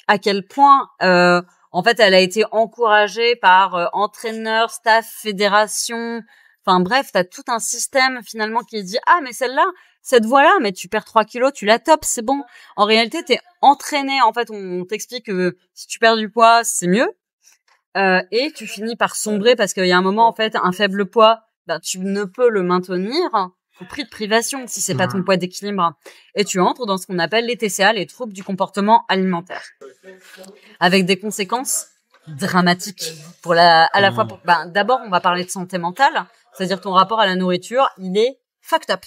à quel point en fait elle a été encouragée par entraîneurs, staff, fédération, enfin bref, t'as tout un système finalement qui dit mais celle-là, cette voie-là, mais tu perds 3 kilos, tu la topes, c'est bon. En réalité, t'es entraîné, en fait, on t'explique que si tu perds du poids, c'est mieux. Et tu finis par sombrer parce qu'il y a un moment, en fait, un faible poids, tu ne peux le maintenir au prix de privation si c'est pas ton poids d'équilibre. Et tu entres dans ce qu'on appelle les TCA, les troubles du comportement alimentaire. Avec des conséquences dramatiques pour à la fois d'abord, on va parler de santé mentale, c'est-à-dire ton rapport à la nourriture, il est fucked up.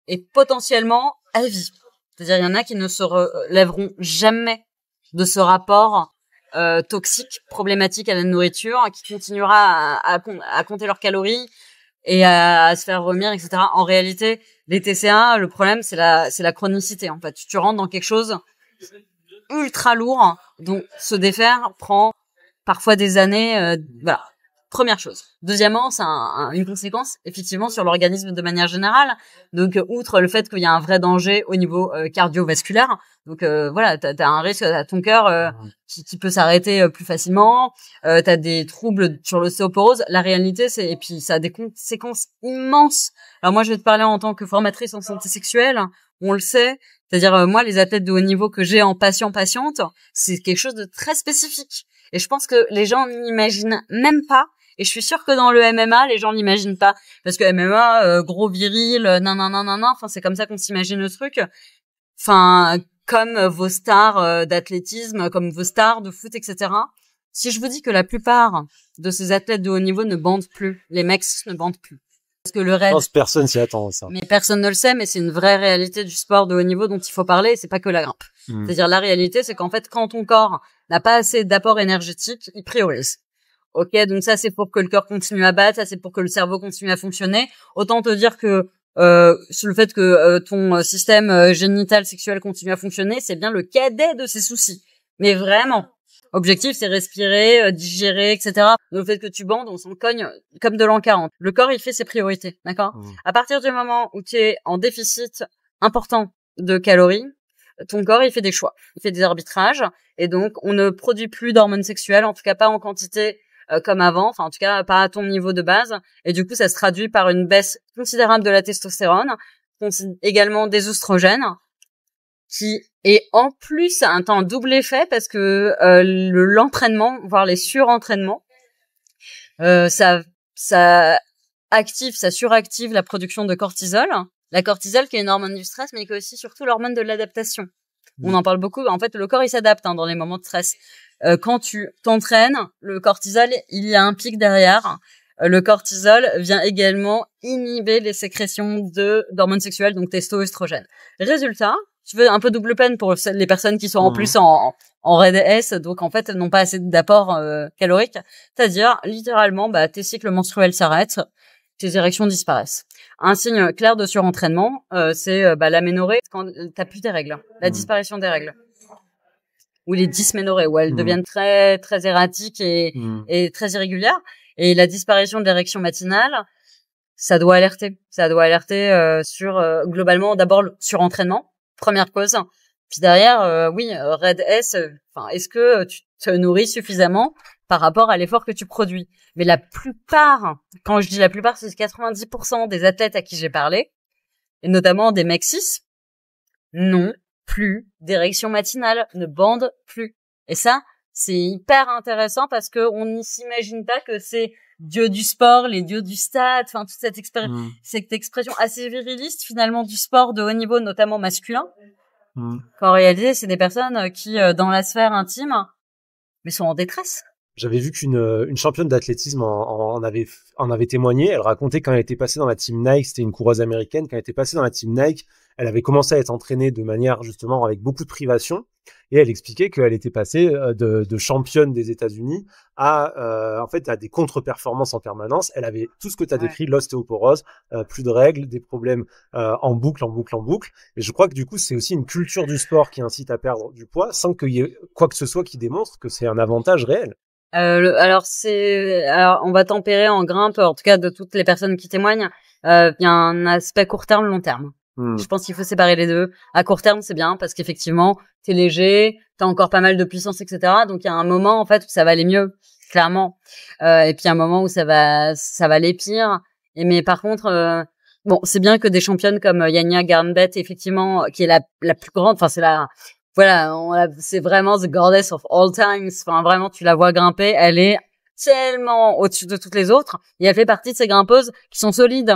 Et potentiellement à vie. C'est-à-dire, il y en a qui ne se relèveront jamais de ce rapport toxique, problématique à la nourriture, qui continuera à compter leurs calories et à se faire vomir, etc. En réalité, les TCA, le problème, c'est la chronicité, en fait. Tu rentres dans quelque chose ultra lourd, dont se défaire prend parfois des années, voilà. Première chose. Deuxièmement, c'est une conséquence, effectivement, sur l'organisme de manière générale. Donc, outre le fait qu'il y a un vrai danger au niveau cardiovasculaire, donc voilà, t'as un risque à ton cœur qui peut s'arrêter plus facilement. T'as des troubles sur l'ostéoporose. La réalité, et puis ça a des conséquences immenses. Alors moi, je vais te parler en tant que formatrice en santé sexuelle. On le sait. C'est-à-dire, moi, les athlètes de haut niveau que j'ai en patient-patiente, c'est quelque chose de très spécifique. Et je pense que les gens n'imaginent même pas. Et je suis sûre que dans le MMA, les gens l'imaginent pas. Parce que MMA, gros viril, enfin, c'est comme ça qu'on s'imagine le truc. Enfin, comme vos stars d'athlétisme, comme vos stars de foot, etc. Si je vous dis que la plupart de ces athlètes de haut niveau ne bandent plus, les mecs ne bandent plus. Parce que le reste. Je pense que personne s'y attend, ça. Mais personne ne le sait, mais c'est une vraie réalité du sport de haut niveau dont il faut parler, et c'est pas que la grimpe. C'est-à-dire, la réalité, c'est qu'en fait, quand ton corps n'a pas assez d'apport énergétique, il priorise. Ok, donc ça c'est pour que le cœur continue à battre, ça c'est pour que le cerveau continue à fonctionner. Autant te dire que sur le fait que ton système génital sexuel continue à fonctionner, c'est bien le cadet de ses soucis. Mais vraiment, objectif c'est respirer, digérer, etc. Le fait que tu bandes, on s'en cogne comme de l'an 40. Le corps il fait ses priorités, d'accord. À partir du moment où tu es en déficit important de calories, ton corps, il fait des choix, il fait des arbitrages, et donc on ne produit plus d'hormones sexuelles, en tout cas pas en quantité comme avant, enfin en tout cas pas à ton niveau de base, et du coup ça se traduit par une baisse considérable de la testostérone, également des oestrogènes, qui est en plus un double effet parce que l'entraînement, voire les surentraînements, ça suractive la production de cortisol. La cortisol qui est une hormone du stress, mais qui est aussi surtout l'hormone de l'adaptation. On en parle beaucoup. En fait, le corps, il s'adapte dans les moments de stress. Quand tu t'entraînes, le cortisol, il y a un pic derrière. Le cortisol vient également inhiber les sécrétions d'hormones sexuelles, donc testo-œstrogènes. Résultat, tu veux un peu double peine pour les personnes qui sont en plus en raid S, donc en fait, elles n'ont pas assez d'apport calorique. C'est-à-dire, littéralement, tes cycles menstruels s'arrêtent, tes érections disparaissent. Un signe clair de surentraînement, c'est l'aménorrhée quand t'as plus tes règles, la disparition des règles, ou les dysménorrhées, où elles deviennent très très erratiques et très irrégulières. Et la disparition de l'érection matinale, ça doit alerter sur globalement d'abord le surentraînement, première cause. Puis derrière, RAID S, est-ce que tu te nourris suffisamment par rapport à l'effort que tu produis? Mais la plupart, quand je dis la plupart, c'est 90% des athlètes à qui j'ai parlé, et notamment des mecs cis, n'ont plus d'érection matinale, ne bandent plus. Et ça, c'est hyper intéressant parce que on ne s'imagine pas que c'est dieux du sport, les dieux du stade, toute cette expression assez viriliste finalement du sport de haut niveau, notamment masculin. Qu'en réalité, c'est des personnes qui, dans la sphère intime, mais sont en détresse. J'avais vu qu'une championne d'athlétisme en avait témoigné. Elle racontait quand elle était passée dans la team Nike, c'était une coureuse américaine, quand elle était passée dans la team Nike, elle avait commencé à être entraînée de manière justement avec beaucoup de privation. Et elle expliquait qu'elle était passée de championne des États-Unis à des contre-performances en permanence. Elle avait tout ce que tu as décrit, l'ostéoporose, plus de règles, des problèmes en boucle. Et je crois que du coup, c'est aussi une culture du sport qui incite à perdre du poids sans qu'il y ait quoi que ce soit qui démontre que c'est un avantage réel. Alors on va tempérer en grimpe, en tout cas de toutes les personnes qui témoignent. Il y a un aspect court terme, long terme. Je pense qu'il faut séparer les deux. À court terme, c'est bien parce qu'effectivement, t'es léger, t'as encore pas mal de puissance, etc. Donc il y a un moment en fait où ça va aller mieux, clairement. Et puis un moment où ça va aller pire. Mais par contre, c'est bien que des championnes comme Yania Garnbet, effectivement, qui est la plus grande. C'est vraiment the goddess of all times. Vraiment, tu la vois grimper, elle est tellement au-dessus de toutes les autres. Et elle fait partie de ces grimpeuses qui sont solides.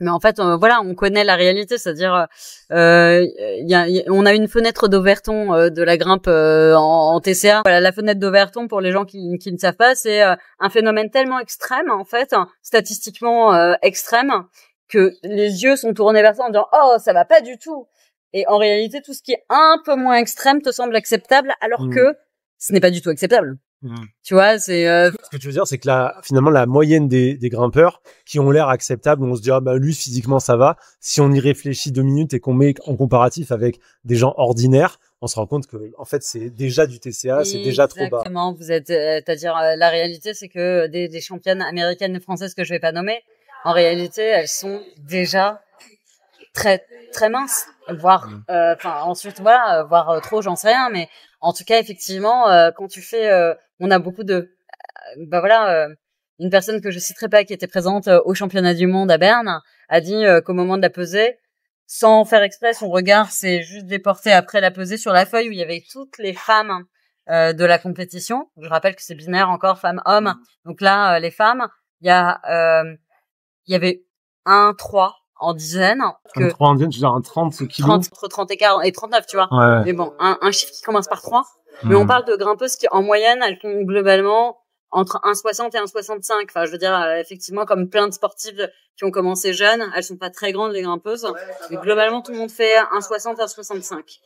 Mais en fait, on connaît la réalité, c'est-à-dire, on a une fenêtre d'Overton de la grimpe en TCA. Voilà, la fenêtre d'Overton, pour les gens qui ne savent pas, c'est un phénomène tellement extrême, en fait, statistiquement extrême, que les yeux sont tournés vers ça en disant « Oh, ça va pas du tout !» Et en réalité, tout ce qui est un peu moins extrême te semble acceptable, alors que ce n'est pas du tout acceptable. Tu vois, c'est ce que tu veux dire, c'est que finalement la moyenne des grimpeurs qui ont l'air acceptables, on se dit lui physiquement ça va. Si on y réfléchit 2 minutes et qu'on met en comparatif avec des gens ordinaires, on se rend compte que en fait c'est déjà du TCA, c'est déjà trop bas. Exactement, vous êtes, c'est-à-dire la réalité, c'est que des championnes américaines et françaises que je vais pas nommer, en réalité, elles sont déjà très très minces, voire ensuite voire trop, j'en sais rien, mais en tout cas effectivement quand tu fais on a beaucoup de une personne que je citerai pas qui était présente au championnat du monde à Berne a dit qu'au moment de la pesée, sans faire exprès, son regard s'est juste déporté après la pesée sur la feuille où il y avait toutes les femmes de la compétition. Je rappelle que c'est binaire encore, femmes-hommes. Donc là les femmes, il y avait 1-3 en dizaines. Un 3 en dizaine, tu veux dire un 30 kilos. Entre 30 et 39, tu vois. Ouais. Mais bon, un chiffre qui commence par 3. Mais on parle de grimpeuses qui, en moyenne, elles font globalement entre 1,60 et 1,65. Enfin, je veux dire, effectivement, comme plein de sportives qui ont commencé jeunes, elles sont pas très grandes, les grimpeuses. Mais globalement, tout le monde fait 1,60, 1,65.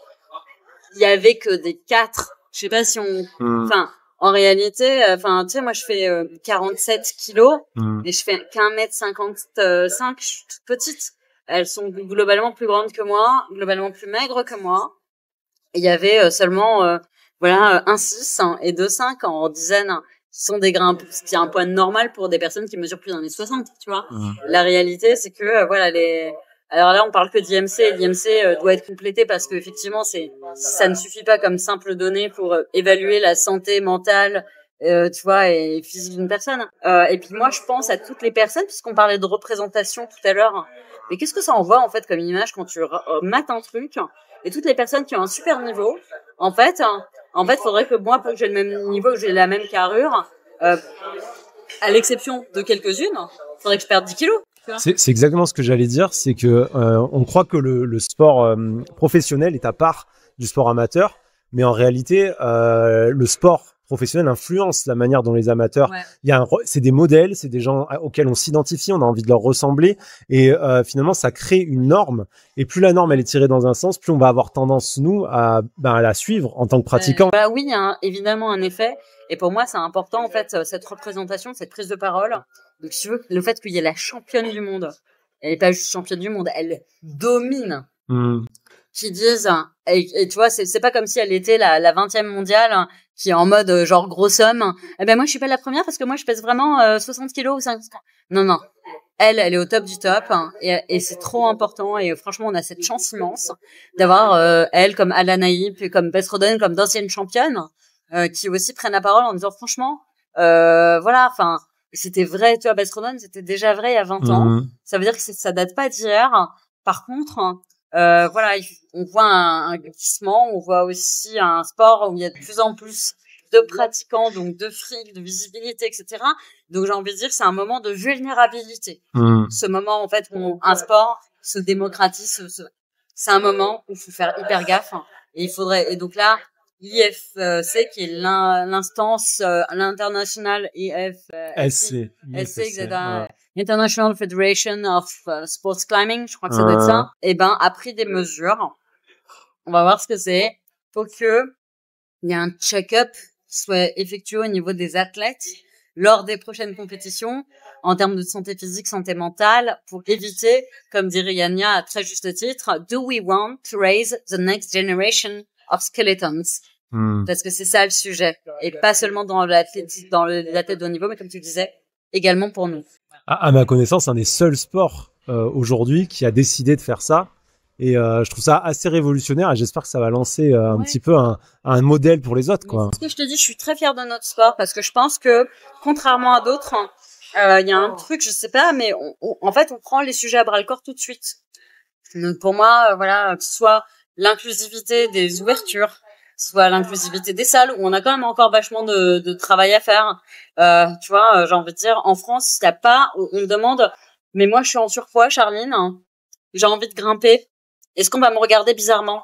Il y avait que des 4. Je sais pas si en réalité, tu sais, moi, je fais 47 kilos, et je fais qu'1m55, je suis toute petite. Elles sont globalement plus grandes que moi, globalement plus maigres que moi. Et il y avait seulement, 1,6 et 2,5 en dizaines, qui sont des grimpes, ce qui est un poids normal pour des personnes qui mesurent plus d'1m60, tu vois. La réalité, c'est que, Alors là, on parle que d'IMC, et l'IMC doit être complété parce que effectivement, ça ne suffit pas comme simple donnée pour évaluer la santé mentale, tu vois, et physique d'une personne. Et puis moi, je pense à toutes les personnes, puisqu'on parlait de représentation tout à l'heure. Mais qu'est-ce que ça envoie en fait comme image quand tu mates un truc et toutes les personnes qui ont un super niveau, en fait, faudrait que moi, pour que j'ai le même niveau, que j'ai la même carrure, à l'exception de quelques-unes, faudrait que je perde 10 kilos. C'est exactement ce que j'allais dire, c'est que on croit que le sport professionnel est à part du sport amateur, mais en réalité, le sport professionnel influence la manière dont les amateurs. Ouais. C'est des modèles, c'est des gens auxquels on s'identifie, on a envie de leur ressembler, et finalement, ça crée une norme. Et plus la norme elle est tirée dans un sens, plus on va avoir tendance nous à la suivre en tant que pratiquant. Bah oui, il y a évidemment un effet. Et pour moi, c'est important en fait cette représentation, cette prise de parole. Donc, si tu veux, le fait qu'il y ait la championne du monde, elle est pas juste championne du monde, elle domine. Qui disent, et tu vois, c'est pas comme si elle était la 20e mondiale, qui est en mode genre grosse homme. Eh ben moi, je suis pas la première parce que moi, je pèse vraiment 60 kilos ou 50. Non. Elle est au top du top, et c'est trop important. Et franchement, on a cette chance immense d'avoir elle comme Alana Yip et comme Beth Roden, comme d'anciennes championnes, qui aussi prennent la parole en disant franchement, voilà, enfin, c'était vrai, tu vois, Beth Roden, c'était déjà vrai il y a 20 ans. Ça veut dire que ça date pas d'hier. Par contre, voilà, on voit un glissement, on voit aussi un sport où il y a de plus en plus de pratiquants, donc de fric, de visibilité, etc. Donc j'ai envie de dire que c'est un moment de vulnérabilité. Ce moment, en fait, où un sport se démocratise, c'est un moment où il faut faire hyper gaffe. Et donc là, l'IFC, qui est l'instance, l'international IFSC, International Federation of Sports Climbing, je crois que ça doit être ça, a pris des mesures. On va voir ce que c'est. Faut que il y ait un check-up qui soit effectué au niveau des athlètes lors des prochaines compétitions en termes de santé physique, santé mentale, pour éviter, comme dirait Yania à très juste titre, do we want to raise the next generation of skeletons? Parce que c'est ça le sujet. Et pas seulement dans l'athlète de haut niveau, mais comme tu le disais, également pour nous. À ma connaissance, un des seuls sports aujourd'hui qui a décidé de faire ça. Et je trouve ça assez révolutionnaire et j'espère que ça va lancer un petit peu un modèle pour les autres, quoi. Ce que je te dis, je suis très fière de notre sport parce que je pense que, contrairement à d'autres, il y a un truc, je sais pas, mais en fait, on prend les sujets à bras-le-corps tout de suite. Donc pour moi, voilà, que ce soit l'inclusivité des ouvertures, soit l'inclusivité des salles où on a quand même encore vachement de travail à faire. Tu vois, j'ai envie de dire, en France, t'as pas, on me demande, mais moi je suis en surpoids, Charline, j'ai envie de grimper. Est-ce qu'on va me regarder bizarrement?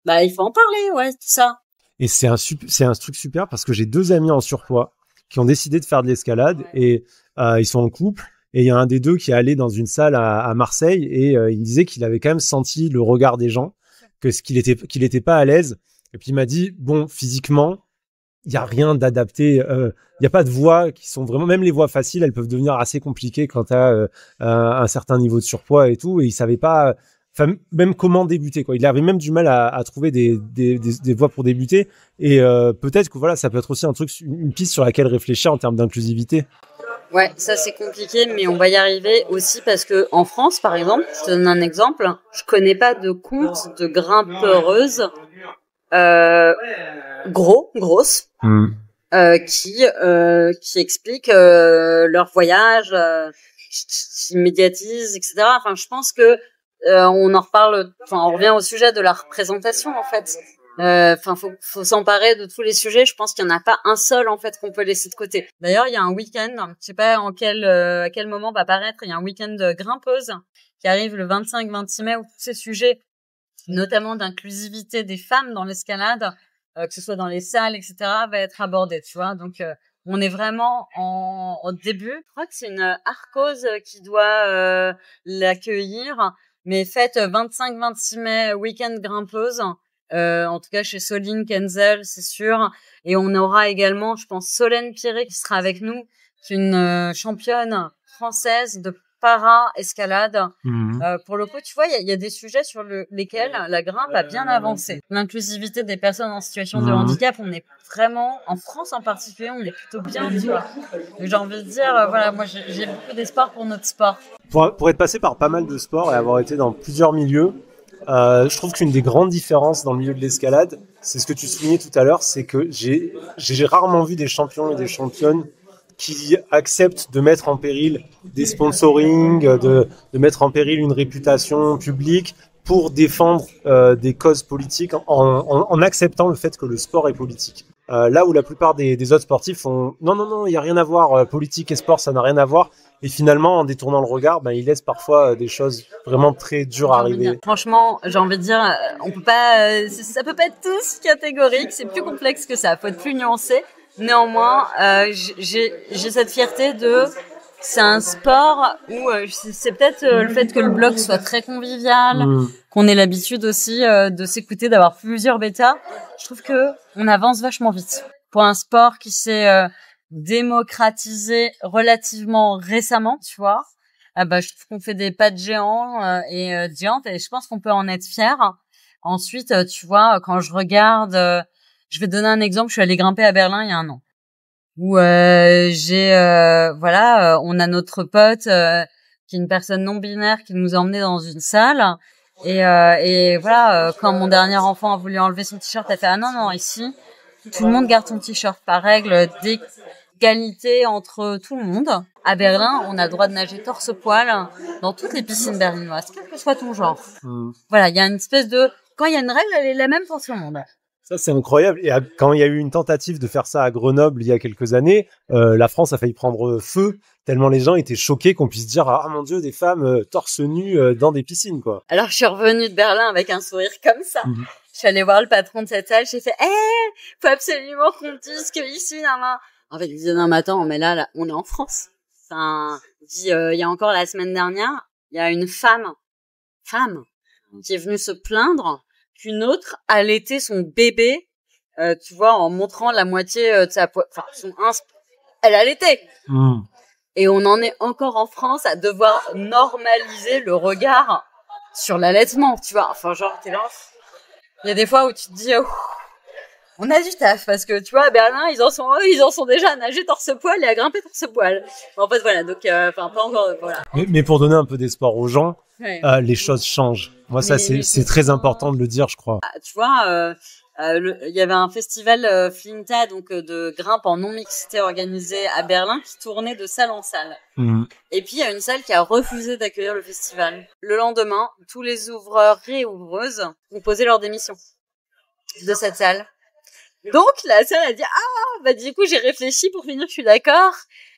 Bah, il faut en parler, ouais, tout ça. Et c'est un truc super parce que j'ai 2 amis en surpoids qui ont décidé de faire de l'escalade et ils sont en couple. Et il y a un des 2 qui est allé dans une salle à Marseille et il disait qu'il avait quand même senti le regard des gens, qu'il était pas à l'aise. Et puis il m'a dit, bon, physiquement, il y a rien d'adapté. Il y a pas de voies qui sont vraiment, même les voies faciles, elles peuvent devenir assez compliquées quand t'as un certain niveau de surpoids et tout. Et il savait pas, enfin même comment débuter, quoi. Il avait même du mal à trouver des voies pour débuter. Et peut-être que voilà, ça peut être aussi une piste sur laquelle réfléchir en termes d'inclusivité. Ouais, ça c'est compliqué, mais on va y arriver aussi parce que en France, par exemple, je te donne un exemple, je connais pas de compte de grimpeuses grosses qui expliquent leur voyage, qui médiatisent, etc. Enfin, je pense que on en reparle. Enfin, on revient au sujet de la représentation en fait. Enfin, faut s'emparer de tous les sujets. Je pense qu'il y en a pas un seul en fait qu'on peut laisser de côté. D'ailleurs, il y a un week-end, je sais pas à quel moment va paraître. Il y a un week-end de grimpeuses qui arrive le 25-26 mai où tous ces sujets, notamment d'inclusivité des femmes dans l'escalade, que ce soit dans les salles, etc., va être abordé, tu vois. Donc, on est vraiment au début. Je crois que c'est une Arcos qui doit l'accueillir, mais faites 25-26 mai, week-end grimpeuse, en tout cas chez Soline Kenzel, c'est sûr. Et on aura également, je pense, Solène Piré qui sera avec nous, qui est une championne française de para-escalade. Pour le coup, tu vois, il y a des sujets sur lesquels la grimpe a bien avancé. L'inclusivité des personnes en situation de handicap, on est vraiment, en France en particulier, on est plutôt bien vu. J'ai envie de dire, voilà, moi j'ai beaucoup d'espoir pour notre sport. Pour être passé par pas mal de sports et avoir été dans plusieurs milieux, je trouve qu'une des grandes différences dans le milieu de l'escalade, c'est ce que tu soulignais tout à l'heure, c'est que j'ai rarement vu des champions et des championnes qui acceptent de mettre en péril des sponsorings, de mettre en péril une réputation publique pour défendre des causes politiques en acceptant le fait que le sport est politique. Là où la plupart des autres sportifs font non, il n'y a rien à voir, politique et sport, ça n'a rien à voir. Et finalement, en détournant le regard, ils laissent parfois des choses vraiment très dures à arriver. Franchement, j'ai envie de dire, on peut pas, ça peut pas être tous catégorique, c'est plus complexe que ça, faut être plus nuancé. Néanmoins, j'ai cette fierté c'est un sport où c'est peut-être le fait que le bloc soit très convivial, qu'on ait l'habitude aussi de s'écouter, d'avoir plusieurs bêtas. Je trouve que on avance vachement vite. Pour un sport qui s'est démocratisé relativement récemment, tu vois, je trouve qu'on fait des pas de géants et géantes, et je pense qu'on peut en être fier. Ensuite, tu vois, quand je regarde, je vais te donner un exemple, je suis allée grimper à Berlin il y a un an. Où on a notre pote qui est une personne non binaire qui nous a emmenés dans une salle et voilà, quand mon dernier enfant a voulu enlever son t-shirt, elle fait ah non ici tout le monde garde son t-shirt par règle d'égalité entre tout le monde. À Berlin, on a le droit de nager torse-poil dans toutes les piscines berlinoises, quel que soit ton genre. Voilà, il y a une espèce de quand il y a une règle, elle est la même pour tout le monde. Ça, c'est incroyable. Et quand il y a eu une tentative de faire ça à Grenoble il y a quelques années, la France a failli prendre feu tellement les gens étaient choqués qu'on puisse dire ah mon Dieu, des femmes torse nu dans des piscines, quoi. Alors, je suis revenue de Berlin avec un sourire comme ça. Je suis allée voir le patron de cette salle, j'ai fait faut absolument qu'on dise que ici, en fait, il disait non mais attends, mais là, on est en France. Enfin, il y a encore la semaine dernière, il y a une femme qui est venue se plaindre qu'une autre allaitait son bébé, tu vois, en montrant la moitié de sa elle allaitait. Et on en est encore en France à devoir normaliser le regard sur l'allaitement, tu vois. Enfin, genre, t'es là. Il y a des fois où tu te dis, on a du taf, parce que, tu vois, à Berlin, ils en sont déjà à nager torse-poil et à grimper torse-poil. En fait, voilà, donc, pas encore, voilà. Mais pour donner un peu d'espoir aux gens, les choses changent. Moi, c'est très important de le dire, je crois. Tu vois, il y avait un festival Flinta, donc de grimpe en non-mixité organisé à Berlin, qui tournait de salle en salle. Et puis, il y a une salle qui a refusé d'accueillir le festival. Le lendemain, tous les ouvreurs et ouvreuses ont posé leur démission de cette salle. Donc, la salle a dit, du coup, j'ai réfléchi pour finir, je suis d'accord.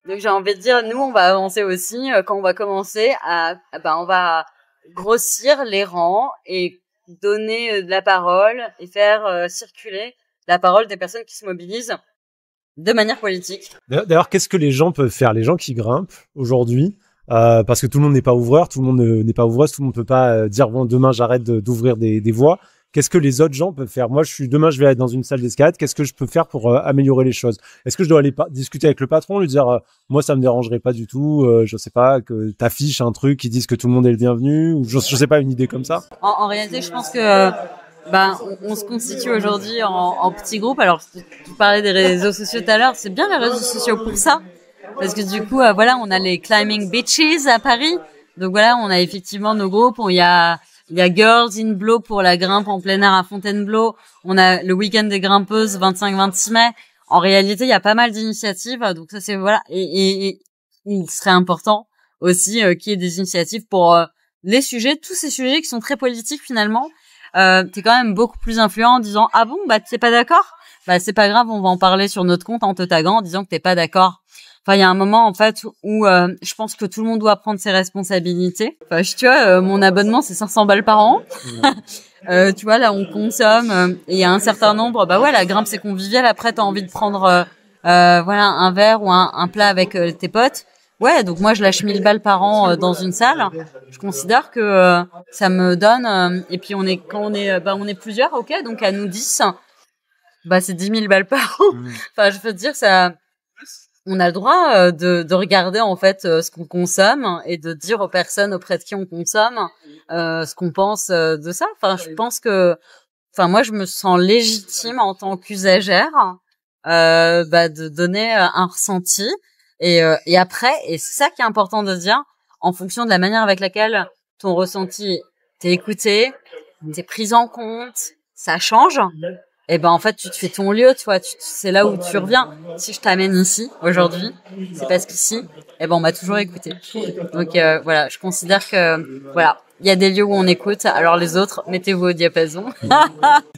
Donc, j'ai envie de dire, nous, on va avancer aussi quand on va commencer on va grossir les rangs et donner de la parole et faire circuler la parole des personnes qui se mobilisent de manière politique. D'ailleurs, qu'est-ce que les gens peuvent faire, les gens qui grimpent aujourd'hui, parce que tout le monde n'est pas ouvreur, tout le monde n'est pas ouvreuse, tout le monde peut pas dire bon demain j'arrête d'ouvrir des voies. Qu'est-ce que les autres gens peuvent faire? Moi, demain, je vais aller dans une salle d'escalade. Qu'est-ce que je peux faire pour améliorer les choses? Est-ce que je dois aller discuter avec le patron, lui dire moi, ça me dérangerait pas du tout, je sais pas, que t'affiches un truc qui dise que tout le monde est le bienvenu, ou je sais pas, une idée comme ça? En réalité, je pense que on se constitue aujourd'hui en petits groupes. Alors, tu parlais des réseaux sociaux tout à l'heure, c'est bien les réseaux sociaux pour ça, parce que du coup, on a les Climbing Beaches à Paris. Donc voilà, on a effectivement nos groupes. Il y a Girls in Blow pour la grimpe en plein air à Fontainebleau. On a le week-end des grimpeuses 25-26 mai. En réalité, il y a pas mal d'initiatives. Donc ça, c'est voilà. Et il serait important aussi qu'il y ait des initiatives pour tous ces sujets qui sont très politiques finalement. T'es quand même beaucoup plus influent en disant ah bon, t'es pas d'accord? C'est pas grave, on va en parler sur notre compte en te taguant en disant que t'es pas d'accord. Enfin, il y a un moment, en fait, où je pense que tout le monde doit prendre ses responsabilités. Enfin, tu vois, mon abonnement, c'est 500 balles par an. Tu vois, là, on consomme. Et il y a un certain nombre... la grimpe, c'est convivial. Après, t'as envie de prendre un verre ou un plat avec tes potes. Ouais, donc moi, je lâche 1000 balles par an dans une salle. Je considère que ça me donne... et puis, on est plusieurs, ok, donc à nous 10, c'est 10 000 balles par an. Enfin, je veux dire, ça... on a le droit de regarder en fait ce qu'on consomme et de dire aux personnes auprès de qui on consomme ce qu'on pense de ça. Enfin, je pense que, enfin, moi, je me sens légitime en tant qu'usagère de donner un ressenti et après, et c'est ça qui est important de dire, en fonction de la manière avec laquelle ton ressenti t'es écouté, t'es prise en compte, ça change. Et ben en fait tu te fais ton lieu, tu vois, c'est là où tu reviens. Si je t'amène ici aujourd'hui, c'est parce qu'ici, on m'a toujours écouté. Donc voilà, je considère que voilà, il y a des lieux où on écoute, alors les autres, mettez-vous au diapason.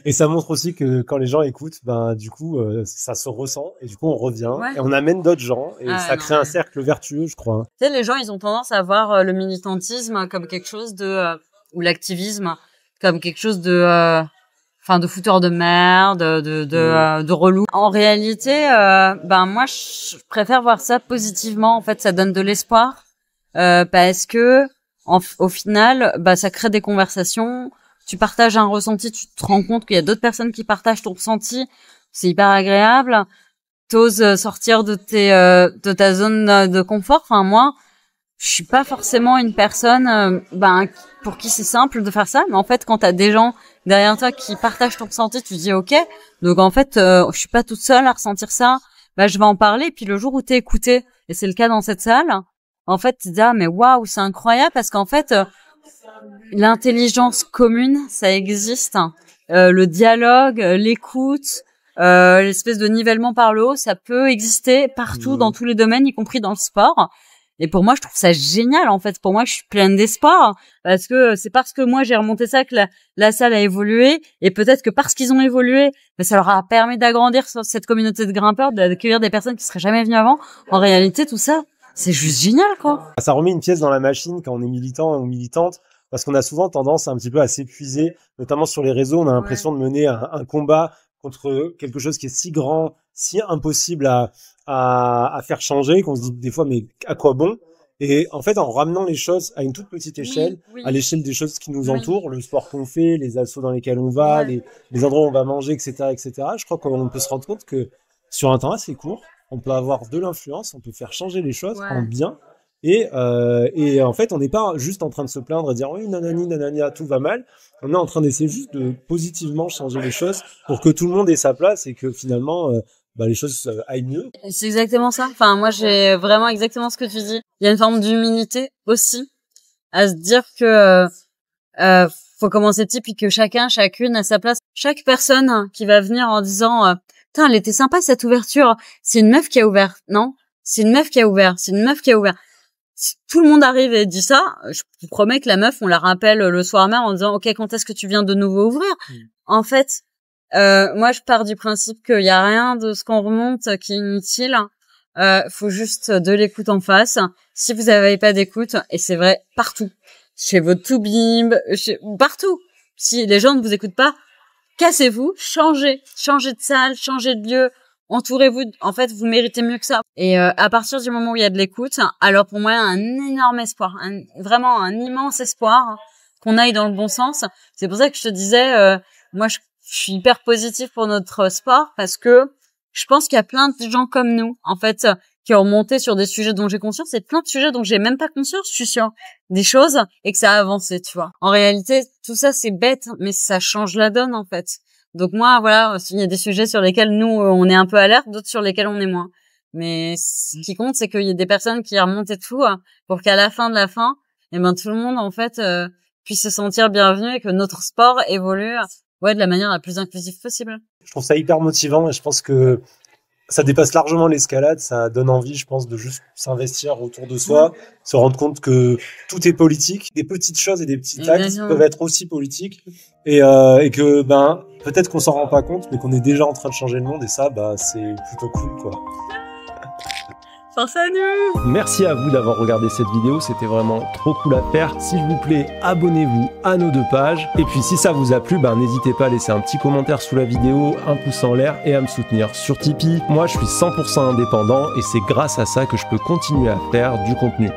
Et ça montre aussi que quand les gens écoutent, ben du coup ça se ressent et du coup on revient et on amène d'autres gens et ça crée un cercle vertueux, je crois. Tu sais, les gens ils ont tendance à voir le militantisme comme quelque chose de ou l'activisme comme quelque chose de de fouteur de merde, de relou. En réalité, moi, je préfère voir ça positivement. En fait, ça donne de l'espoir, parce que, au final, ça crée des conversations. Tu partages un ressenti, tu te rends compte qu'il y a d'autres personnes qui partagent ton ressenti. C'est hyper agréable. T'oses sortir de ta zone de confort. Enfin, moi, je suis pas forcément une personne, pour qui c'est simple de faire ça. Mais en fait, quand t'as des gens derrière toi qui partagent ton ressenti, tu te dis ok. Donc en fait, je suis pas toute seule à ressentir ça. Je vais en parler. Et puis le jour où t'es écouté, et c'est le cas dans cette salle, en fait, tu te dis mais waouh, c'est incroyable parce qu'en fait, l'intelligence commune, ça existe. Le dialogue, l'écoute, l'espèce de nivellement par le haut, ça peut exister partout dans tous les domaines, y compris dans le sport. Et pour moi, je trouve ça génial, en fait. Pour moi, je suis pleine d'espoir. Parce que c'est parce que moi, j'ai remonté ça que la salle a évolué. Et peut-être que parce qu'ils ont évolué, ça leur a permis d'agrandir cette communauté de grimpeurs, d'accueillir des personnes qui seraient jamais venues avant. En réalité, tout ça, c'est juste génial, quoi. Ça remet une pièce dans la machine quand on est militant ou militante. Parce qu'on a souvent tendance un petit peu à s'épuiser. Notamment sur les réseaux, on a l'impression de mener un combat contre quelque chose qui est si grand, si impossible à faire changer, qu'on se dit des fois mais à quoi bon? Et en fait, en ramenant les choses à une toute petite échelle, à l'échelle des choses qui nous entourent, le sport qu'on fait, les assos dans lesquels on va, les endroits où on va manger, etc., je crois qu'on peut se rendre compte que sur un temps assez court, on peut avoir de l'influence, on peut faire changer les choses en bien. Et en fait, on n'est pas juste en train de se plaindre et dire oui, nanani, tout va mal. On est en train d'essayer juste de positivement changer les choses pour que tout le monde ait sa place et que finalement, les choses aillent mieux. C'est exactement ça. Enfin, moi, j'ai vraiment exactement ce que tu dis. Il y a une forme d'humilité aussi à se dire que faut commencer petit puis que chacune a sa place. Chaque personne qui va venir en disant putain, elle était sympa cette ouverture. C'est une meuf qui a ouvert. Non, c'est une meuf qui a ouvert. C'est une meuf qui a ouvert. Si tout le monde arrive et dit ça, je vous promets que la meuf, on la rappelle le soir même en disant ok, quand est-ce que tu viens de nouveau ouvrir? En fait, moi, je pars du principe qu'il y a rien de ce qu'on remonte qui est inutile. Faut juste de l'écoute en face. Si vous n'avez pas d'écoute, et c'est vrai partout, chez votre Toubib, partout. Si les gens ne vous écoutent pas, cassez-vous, changez de salle, changez de lieu. Entourez-vous, en fait, vous méritez mieux que ça. Et à partir du moment où il y a de l'écoute, alors pour moi, il y a un énorme espoir, vraiment un immense espoir qu'on aille dans le bon sens. C'est pour ça que je te disais, moi, je suis hyper positive pour notre sport parce que je pense qu'il y a plein de gens comme nous, en fait, qui ont monté sur des sujets dont j'ai conscience et plein de sujets dont j'ai même pas conscience, je suis sûre, des choses et que ça a avancé, tu vois. En réalité, tout ça, c'est bête, mais ça change la donne, en fait. Donc moi, voilà, il y a des sujets sur lesquels nous, on est un peu alerte, d'autres sur lesquels on est moins. Mais ce qui compte, c'est qu'il y ait des personnes qui remontent et tout, pour qu'à la fin de la fin, tout le monde, en fait, puisse se sentir bienvenu et que notre sport évolue, de la manière la plus inclusive possible. Je trouve ça hyper motivant et je pense que ça dépasse largement l'escalade, ça donne envie, je pense, de juste s'investir autour de soi, se rendre compte que tout est politique, des petites choses et des petits actes peuvent être aussi politiques et que peut-être qu'on s'en rend pas compte, mais qu'on est déjà en train de changer le monde et ça, c'est plutôt cool, quoi. Force à nous! Merci à vous d'avoir regardé cette vidéo, c'était vraiment trop cool à faire. S'il vous plaît, abonnez-vous à nos 2 pages. Et puis si ça vous a plu, n'hésitez pas à laisser un petit commentaire sous la vidéo, un pouce en l'air et à me soutenir sur Tipeee. Moi, je suis 100% indépendant et c'est grâce à ça que je peux continuer à faire du contenu.